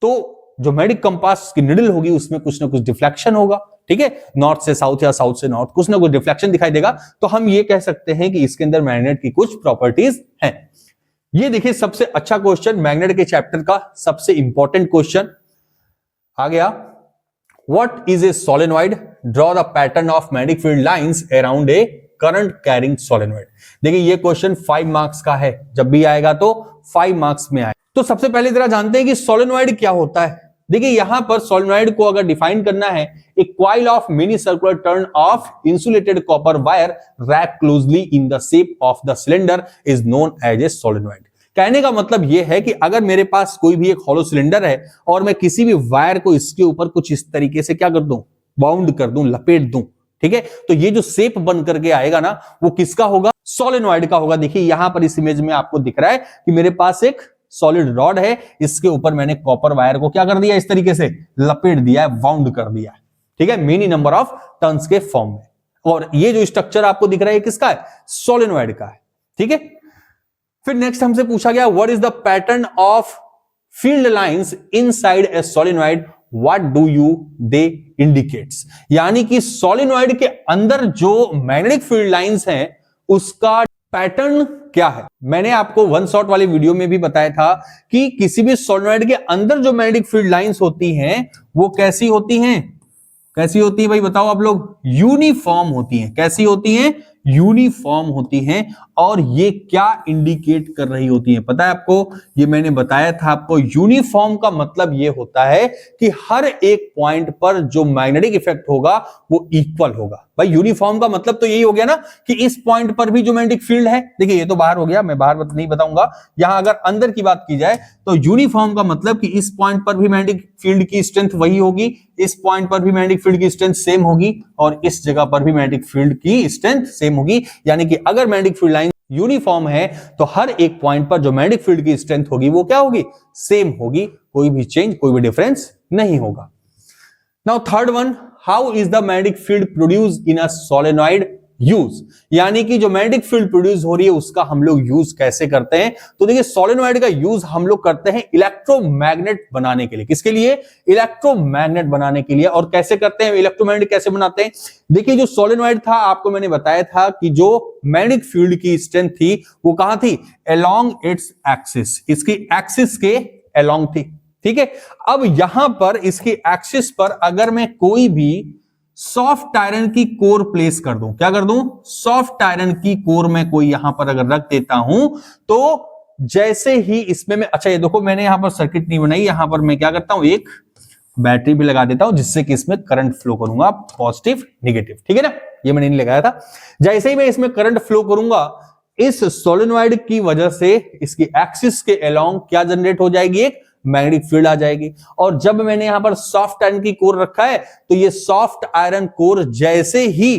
तो जो मैग्नेटिक कंपास की निडल होगी उसमें कुछ ना कुछ डिफ्लेक्शन होगा। ठीक है, नॉर्थ से साउथ या साउथ से नॉर्थ कुछ ना कुछ डिफ्लेक्शन दिखाई देगा। तो हम ये कह सकते हैं कि इसके अंदर मैग्नेट की कुछ प्रॉपर्टीज हैं। ये देखिए सबसे अच्छा क्वेश्चन मैग्नेट के चैप्टर का सबसे इंपॉर्टेंट क्वेश्चन आ गया। What is a solenoid, draw the pattern of magnetic field lines around a current carrying solenoid. देखिए ये क्वेश्चन 5 मार्क्स का है, जब भी आएगा तो 5 मार्क्स में आए। तो सबसे पहले जरा जानते हैं कि सोलेनॉइड क्या होता है। देखिए यहां पर सोलेनॉइड को अगर डिफाइन करना है, एक coil of many circular turn of insulated copper wire wrapped closely in the shape of the cylinder is known as a solenoid. कहने का मतलब यह है कि अगर मेरे पास कोई भी एक हॉलो सिलेंडर है और मैं किसी भी वायर को इसके ऊपर कुछ इस तरीके से क्या कर दूं, बाउंड कर दूं, लपेट दूं, ठीक है, तो ये जो शेप बन करके आएगा ना वो किसका होगा, सोलेनॉइड का होगा। देखिए यहां पर इस इमेज में आपको दिख रहा है कि मेरे पास एक सॉलिड रॉड है, इसके ऊपर मैंने कॉपर वायर को क्या कर दिया, इस तरीके से लपेट दिया है, बाउंड कर दिया है। ठीक है, मेनी नंबर ऑफ टर्न्स के फॉर्म में। और ये जो स्ट्रक्चर आपको दिख रहा है किसका है, सोलेनॉइड का है। ठीक है, फिर नेक्स्ट हमसे पूछा गया what is the pattern of field lines inside a solenoid, what do you they indicates. यानी कि सोलेनॉइड के अंदर जो मैग्नेटिक फील्ड लाइंस हैं उसका पैटर्न क्या है। मैंने आपको वन शॉट वाली वीडियो में भी बताया था कि किसी भी सोलेनॉइड के अंदर जो मैग्नेटिक फील्ड लाइंस होती हैं वो कैसी होती हैं, कैसी होती है भाई बताओ आप लोग, यूनिफॉर्म होती हैं। कैसी होती हैं, यूनिफॉर्म होती हैं। और ये क्या इंडिकेट कर रही होती हैं पता है आपको, ये मैंने बताया था आपको, यूनिफॉर्म का मतलब ये होता है कि हर एक पॉइंट पर जो मैग्नेटिक इफेक्ट होगा वो इक्वल होगा। भाई यूनिफॉर्म का मतलब तो यही हो गया ना कि इस पॉइंट पर भी जो मैग्नेटिक फील्ड है, देखिए ये तो बाहर हो गया, मैं बाहर नहीं बताऊंगा, यहां अगर अंदर की बात की जाए तो यूनिफॉर्म का मतलब कि इस पॉइंट पर भी मैग्नेटिक फील्ड की स्ट्रेंथ वही होगी, इस पॉइंट पर भी मैग्नेटिक फील्ड की स्ट्रेंथ सेम होगी और इस जगह पर भी मैग्नेटिक फील्ड की स्ट्रेंथ सेम होगी। यानी कि अगर मैग्नेटिक फील्ड लाइन यूनिफॉर्म है तो हर एक पॉइंट पर जो मैग्नेटिक फील्ड की स्ट्रेंथ होगी वो क्या होगी, सेम होगी, कोई भी चेंज, कोई भी डिफरेंस नहीं होगा। Now third one, how is the magnetic field produce in a solenoid use. यानी कि जो मैग्नेटिक फील्ड प्रोड्यूस हो रही है उसका हम लोग यूज कैसे करते हैं। तो देखिए सोलेनॉइड का यूज हम लोग करते हैं इलेक्ट्रोमैग्नेट बनाने के लिए। किसके लिए, इलेक्ट्रोमैग्नेट बनाने के लिए। और कैसे करते हैं, इलेक्ट्रोमैग्नेट कैसे बनाते हैं। देखिए जो सोलेनॉइड था आपको मैंने बताया था कि जो मैग्नेटिक फील्ड की स्ट्रेंथ थी वो कहां थी, अलोंग इट्स एक्सिस, इसकी एक्सिस के अलोंग थी। ठीक है, अब यहां पर इसकी एक्सिस पर अगर मैं कोई भी सॉफ्ट आयरन की कोर प्लेस कर दूं, क्या कर दूं, सॉफ्ट आयरन की कोर में कोई यहां पर अगर रख देता हूं तो जैसे ही इसमें मैं, अच्छा ये देखो मैंने यहां पर सर्किट नहीं बनाई, यहां पर मैं क्या करता हूं, एक बैटरी भी लगा देता हूं जिससे कि इसमें करंट फ्लो करूंगा, पॉजिटिव नेगेटिव। ठीक है ना, ये मैंने नहीं लगाया था। जैसे ही मैं इसमें करंट फ्लो करूंगा इस सोलेनॉइड की वजह से इसकी एक्सिस के अलोंग क्या जनरेट हो जाएगी, एक मैग्नेटिक फील्ड आ जाएगी। और जब मैंने यहां पर सॉफ्ट आयरन की कोर रखा है तो ये सॉफ्ट आयरन कोर जैसे ही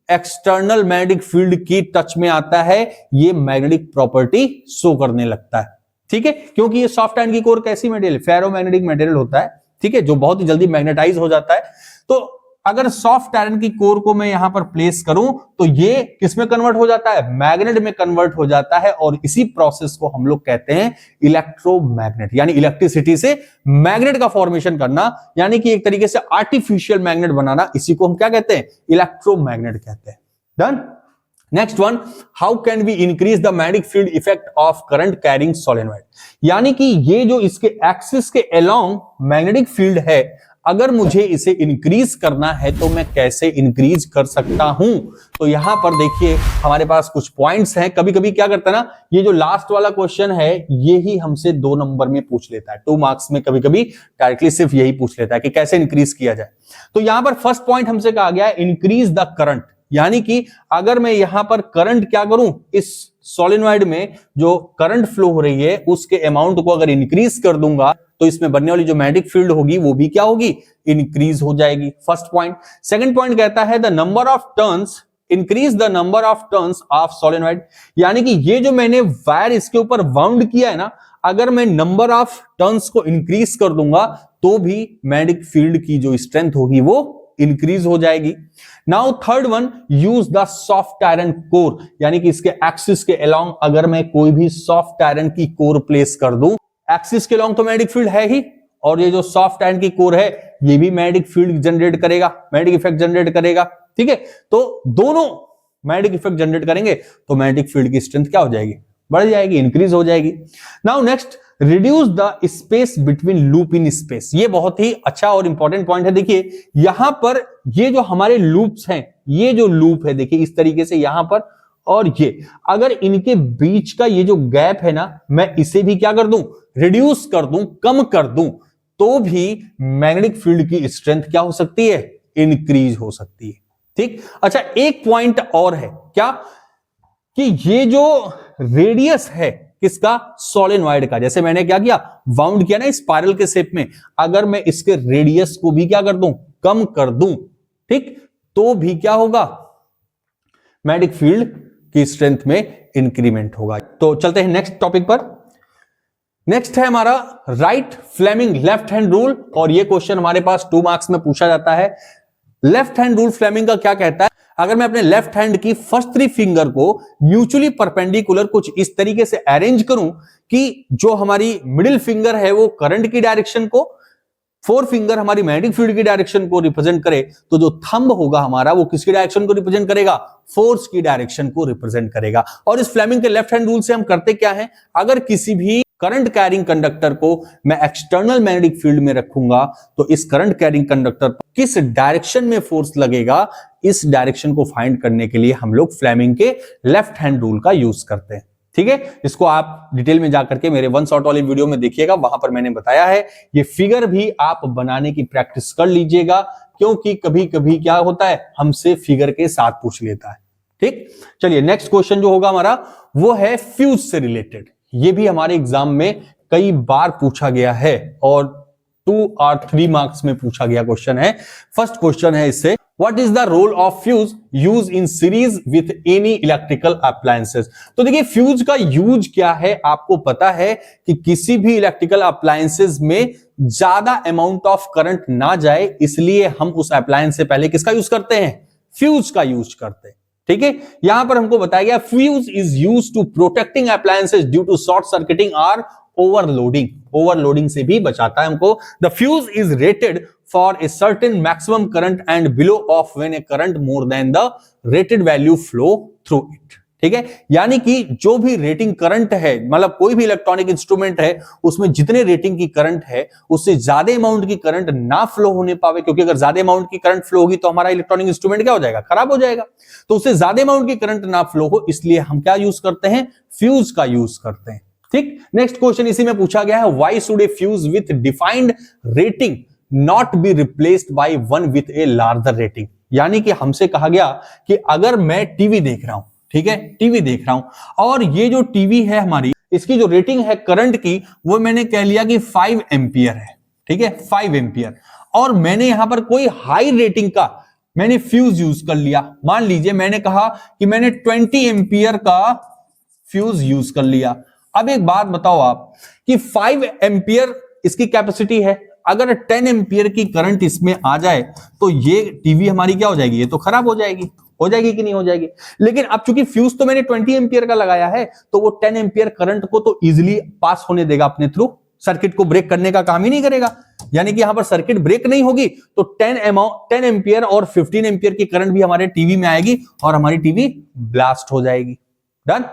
एक्सटर्नल मैग्नेटिक फील्ड की टच में आता है ये मैग्नेटिक प्रॉपर्टी शो करने लगता है। ठीक है, क्योंकि ये सॉफ्ट आयरन की कोर कैसी मटेरियल, फेरोमैग्नेटिक मटेरियल होता है। ठीक है, जो बहुत ही जल्दी मैग्नेटाइज हो जाता है। तो अगर सॉफ्ट आयरन की कोर को मैं यहां पर प्लेस करूं तो ये किसमें कन्वर्ट हो जाता है, मैग्नेट में कन्वर्ट हो जाता है। और इसी प्रोसेस को हम लोग कहते हैं इलेक्ट्रोमैग्नेट, यानी इलेक्ट्रिसिटी से मैग्नेट का फॉर्मेशन करना, यानी कि एक तरीके से आर्टिफिशियल मैग्नेट बनाना, इसी को हम क्या कहते हैं, इलेक्ट्रोमैग्नेट कहते हैं। Done. Next one, how can we increase the magnetic field effect of current carrying solenoid, यानी कि ये जो इसके एक्सिस के अलोंग मैग्नेटिक फील्ड है, अगर मुझे इसे इंक्रीज करना है तो मैं कैसे इंक्रीज कर सकता हूं। तो यहां पर देखिए हमारे पास कुछ पॉइंट्स हैं। कभी कभी क्या करता है ना, ये जो लास्ट वाला क्वेश्चन है ये ही हमसे 2 नंबर में पूछ लेता है, 2 मार्क्स में कभी कभी डायरेक्टली सिर्फ यही पूछ लेता है कि कैसे इंक्रीज किया जाए। तो यहां पर फर्स्ट पॉइंट हमसे कहा गया है इंक्रीज द करंट, यानी कि अगर मैं यहां पर करंट क्या करूं, इस सोलेनॉइड में जो करंट फ्लो हो रही है उसके अमाउंट को अगर इंक्रीज कर दूंगा तो इसमें बनने वाली जो मैग्नेटिक फील्ड होगी वो भी क्या होगी, इंक्रीज हो जाएगी। First point. सेकंड पॉइंट कहता है the number of turns, increase the number of turns of solenoid, यानी कि ये जो मैंने वायर इसके ऊपर वाउंड किया है ना, अगर मैं नंबर ऑफ टर्न्स को इंक्रीज कर दूंगा तो भी मैग्नेटिक फील्ड की जो स्ट्रेंथ होगी वो इंक्रीज हो जाएगी। Now third one, use the soft iron core, यानी कि इसके एक्सिस के अलोंग अगर मैं कोई भी सॉफ्ट आयरन की कोर प्लेस कर दूं, एक्सिस के अलोंग तो मैग्नेटिक फील्ड है ही, और ये जो सॉफ्ट आयरन की कोर है ये भी मैग्नेटिक फील्ड जनरेट करेगा, मैग्नेटिक इफेक्ट जनरेट करेगा। ठीक है, तो दोनों मैग्नेटिक इफेक्ट जनरेट करेंगे तो मैग्नेटिक फील्ड की स्ट्रेंथ क्या हो जाएगी, बढ़ जाएगी, इंक्रीज हो जाएगी। Now next, reduce the space between loop in space, ये बहुत ही अच्छा और इंपॉर्टेंट पॉइंट है। देखिए यहां पर ये जो हमारे लूप्स हैं, ये जो लूप है देखिए इस तरीके से यहां पर, और ये अगर इनके बीच का ये जो गैप है ना, मैं इसे भी क्या कर दूं, रिड्यूस कर दूं, कम कर दूं, तो भी मैग्नेटिक फील्ड की स्ट्रेंथ क्या हो सकती है, इंक्रीज हो सकती है। ठीक, अच्छा एक पॉइंट और है क्या, कि ये जो रेडियस है किसका, सोलेनॉइड का, जैसे मैंने क्या किया, वाउंड किया ना स्पाइरल के शेप में, अगर मैं इसके रेडियस को भी क्या कर दूं, कम कर दूं, ठीक, तो भी क्या होगा, मैग्नेटिक फील्ड की स्ट्रेंथ में इंक्रीमेंट होगा। तो चलते हैं नेक्स्ट टॉपिक पर। नेक्स्ट है हमारा right Fleming left hand rule, और ये क्वेश्चन हमारे पास 2 मार्क्स में पूछा जाता है। लेफ्ट हैंड रूल फ्लेमिंग का क्या कहता है, अगर मैं अपने लेफ्ट हैंड की फर्स्ट 3 फिंगर को म्यूचुअली परपेंडिकुलर कुछ इस तरीके से अरेंज करूं कि जो हमारी मिडिल फिंगर है वो करंट की डायरेक्शन को, 4 फिंगर हमारी मैग्नेटिक फील्ड की डायरेक्शन को रिप्रेजेंट करे, तो जो थंब होगा हमारा वो किसकी डायरेक्शन को रिप्रेजेंट करेगा, फोर्स की डायरेक्शन को रिप्रेजेंट करेगा। और इस फ्लेमिंग के लेफ्ट हैंड रूल से हम करते क्या है, अगर किसी भी करंट कैरिंग कंडक्टर को मैं एक्सटर्नल मैग्नेटिक फील्ड में रखूंगा तो इस करंट कैरिंग कंडक्टर पर किस डायरेक्शन में फोर्स लगेगा, इस डायरेक्शन को फाइंड करने के लिए हम लोग फ्लेमिंग के लेफ्ट हैंड रूल का यूज करते हैं। ठीक है, इसको आप डिटेल में जाकर के मेरे वन शॉट वाली वीडियो में देखिएगा, वहां पर मैंने बताया है। ये फिगर भी आप बनाने की प्रैक्टिस कर लीजिएगा, क्योंकि कभी कभी क्या होता है, हमसे फिगर के साथ पूछ लेता है। ठीक, चलिए नेक्स्ट क्वेश्चन जो होगा हमारा वो है फ्यूज से रिलेटेड। ये भी हमारे एग्जाम में कई बार पूछा गया है और 2 और 3 मार्क्स में पूछा गया क्वेश्चन है। फर्स्ट क्वेश्चन है इससे, what is the role of fuse use in series with any electrical appliances. तो देखिए फ्यूज का यूज क्या है, आपको पता है कि किसी भी इलेक्ट्रिकल अप्लायंसेस में ज्यादा अमाउंट ऑफ करंट ना जाए, इसलिए हम उस अप्लायंस से पहले किसका यूज करते हैं, फ्यूज का यूज करते हैं। ठीक है, यहां पर हमको बताया गया fuse is used to protecting appliances due to short circuiting और ओवरलोडिंग, ओवरलोडिंग से भी बचाता है हमको। The fuse is rated for a certain maximum current and blow off when a current more than the rated value flow through it. ठीक है, यानी कि जो भी रेटिंग करंट है, मतलब कोई भी इलेक्ट्रॉनिक इंस्ट्रूमेंट है उसमें जितने रेटिंग की करंट है उससे ज्यादा अमाउंट की करंट ना फ्लो होने पावे, क्योंकि अगर ज्यादा अमाउंट की करंट फ्लो होगी तो हमारा इलेक्ट्रॉनिक इंस्ट्रूमेंट क्या हो जाएगा, खराब हो जाएगा। तो उससे ज्यादा अमाउंट की करंट ना फ्लो हो, इसलिए हम क्या यूज करते हैं, फ्यूज का यूज करते हैं। ठीक, नेक्स्ट क्वेश्चन इसी में पूछा गया है, why should A fuse with defined rating not be replaced by one with a larger rating. यानी कि हमसे कहा गया कि अगर मैं टीवी देख रहा हूं, ठीक है, टीवी देख रहा हूं और ये जो टीवी है हमारी, इसकी जो रेटिंग है करंट की वो मैंने कह लिया कि 5 एम्पियर है। ठीक है, 5 एम्पियर, और मैंने यहां पर कोई हाई रेटिंग का मैंने फ्यूज यूज कर लिया। मान लीजिए मैंने कहा कि मैंने 20 एम्पियर का फ्यूज यूज कर लिया। अब एक बात बताओ आप कि 5 एम्पियर इसकी कैपेसिटी है, अगर 10 एम्पियर की करंट इसमें आ जाए तो ये टीवी हमारी क्या हो जाएगी, ये तो खराब हो जाएगी कि नहीं हो जाएगी। लेकिन अब चूंकि फ्यूज तो मैंने 20 एम्पियर का लगाया है तो वो 10 एम्पियर करंट को तो इजीली पास होने देगा अपने थ्रू, सर्किट को ब्रेक करने का काम ही नहीं करेगा। यानी कि यहां पर सर्किट ब्रेक नहीं होगी तो 10 एम्पियर और 15 एम्पियर की करंट भी हमारे टीवी में आएगी और हमारी टीवी ब्लास्ट हो जाएगी। डन।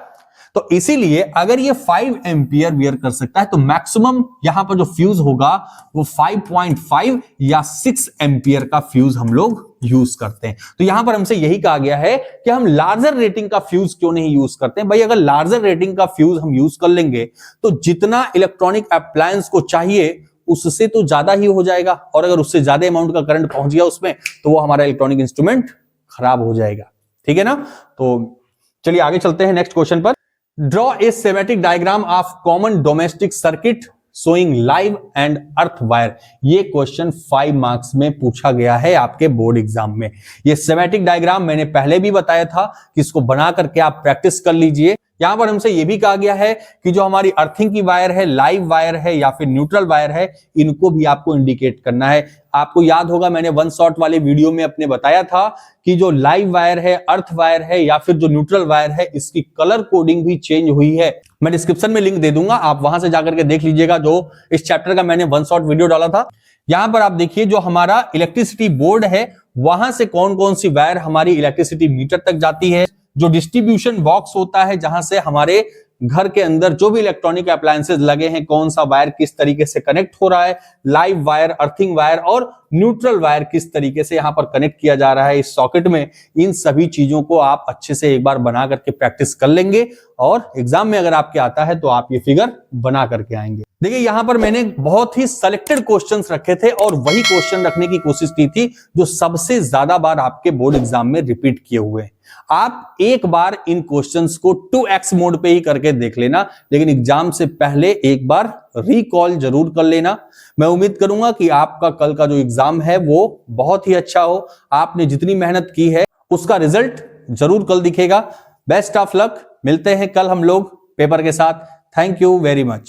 तो इसीलिए अगर ये 5 एम्पियर बियर कर सकता है तो मैक्सिमम यहां पर जो फ्यूज होगा वो 5.5 या 6 एम्पियर का फ्यूज हम लोग यूज करते हैं। तो यहां पर हमसे यही कहा गया है कि हम लार्जर रेटिंग का फ्यूज क्यों नहीं यूज करते हैं। भाई अगर लार्जर रेटिंग का फ्यूज हम यूज कर लेंगे तो जितना इलेक्ट्रॉनिक अप्लायंस को चाहिए उससे तो ज्यादा ही हो जाएगा, और अगर उससे ज्यादा अमाउंट का करंट पहुंच गया उसमें तो वो हमारा इलेक्ट्रॉनिक इंस्ट्रूमेंट खराब हो जाएगा। ठीक है ना। तो चलिए आगे चलते हैं नेक्स्ट क्वेश्चन पर। Draw a schematic diagram of common domestic circuit showing live and earth wire. ये क्वेश्चन 5 मार्क्स में पूछा गया है आपके बोर्ड एग्जाम में। ये स्कीमेटिक डायग्राम मैंने पहले भी बताया था कि इसको बना करके आप प्रैक्टिस कर लीजिए। यहां पर हमसे यह भी कहा गया है कि जो हमारी अर्थिंग की वायर है, लाइव वायर है या फिर न्यूट्रल वायर है, इनको भी आपको इंडिकेट करना है। आपको याद होगा मैंने वन शॉट वाले वीडियो में अपने बताया था कि जो लाइव वायर है, अर्थ वायर है या फिर जो न्यूट्रल वायर है, इसकी कलर कोडिंग भी चेंज हुई है। मैं डिस्क्रिप्शन में लिंक दे दूंगा, आप वहां से जाकर के देख लीजिएगा। जो इस चैप्टर का मैंने वन शॉट वीडियो डाला था। यहां पर आप देखिए जो हमारा इलेक्ट्रिसिटी बोर्ड है वहां से कौन कौन सी वायर हमारी इलेक्ट्रिसिटी मीटर तक जाती है। जो डिस्ट्रीब्यूशन बॉक्स होता है जहां से हमारे घर के अंदर जो भी इलेक्ट्रॉनिक अप्लायंसेस लगे हैं, कौन सा वायर किस तरीके से कनेक्ट हो रहा है, लाइव वायर, अर्थिंग वायर और न्यूट्रल वायर किस तरीके से यहां पर कनेक्ट किया जा रहा है इस सॉकेट में, इन सभी चीजों को आप अच्छे से एक बार बना करके प्रैक्टिस कर लेंगे और एग्जाम में अगर आपके आता है तो आप ये फिगर बना करके आएंगे। देखिए यहां पर मैंने बहुत ही सिलेक्टेड क्वेश्चंस रखे थे और वही क्वेश्चन रखने की कोशिश की थी जो सबसे ज्यादा बार आपके बोर्ड एग्जाम में रिपीट किए हुए हैं। आप एक बार इन क्वेश्चंस को 2x मोड पे ही करके देख लेना, लेकिन एग्जाम से पहले एक बार रिकॉल जरूर कर लेना। मैं उम्मीद करूंगा कि आपका कल का जो एग्जाम है वो बहुत ही अच्छा हो। आपने जितनी मेहनत की है उसका रिजल्ट जरूर कल दिखेगा। Best of luck. मिलते हैं कल हम लोग पेपर के साथ। Thank you very much.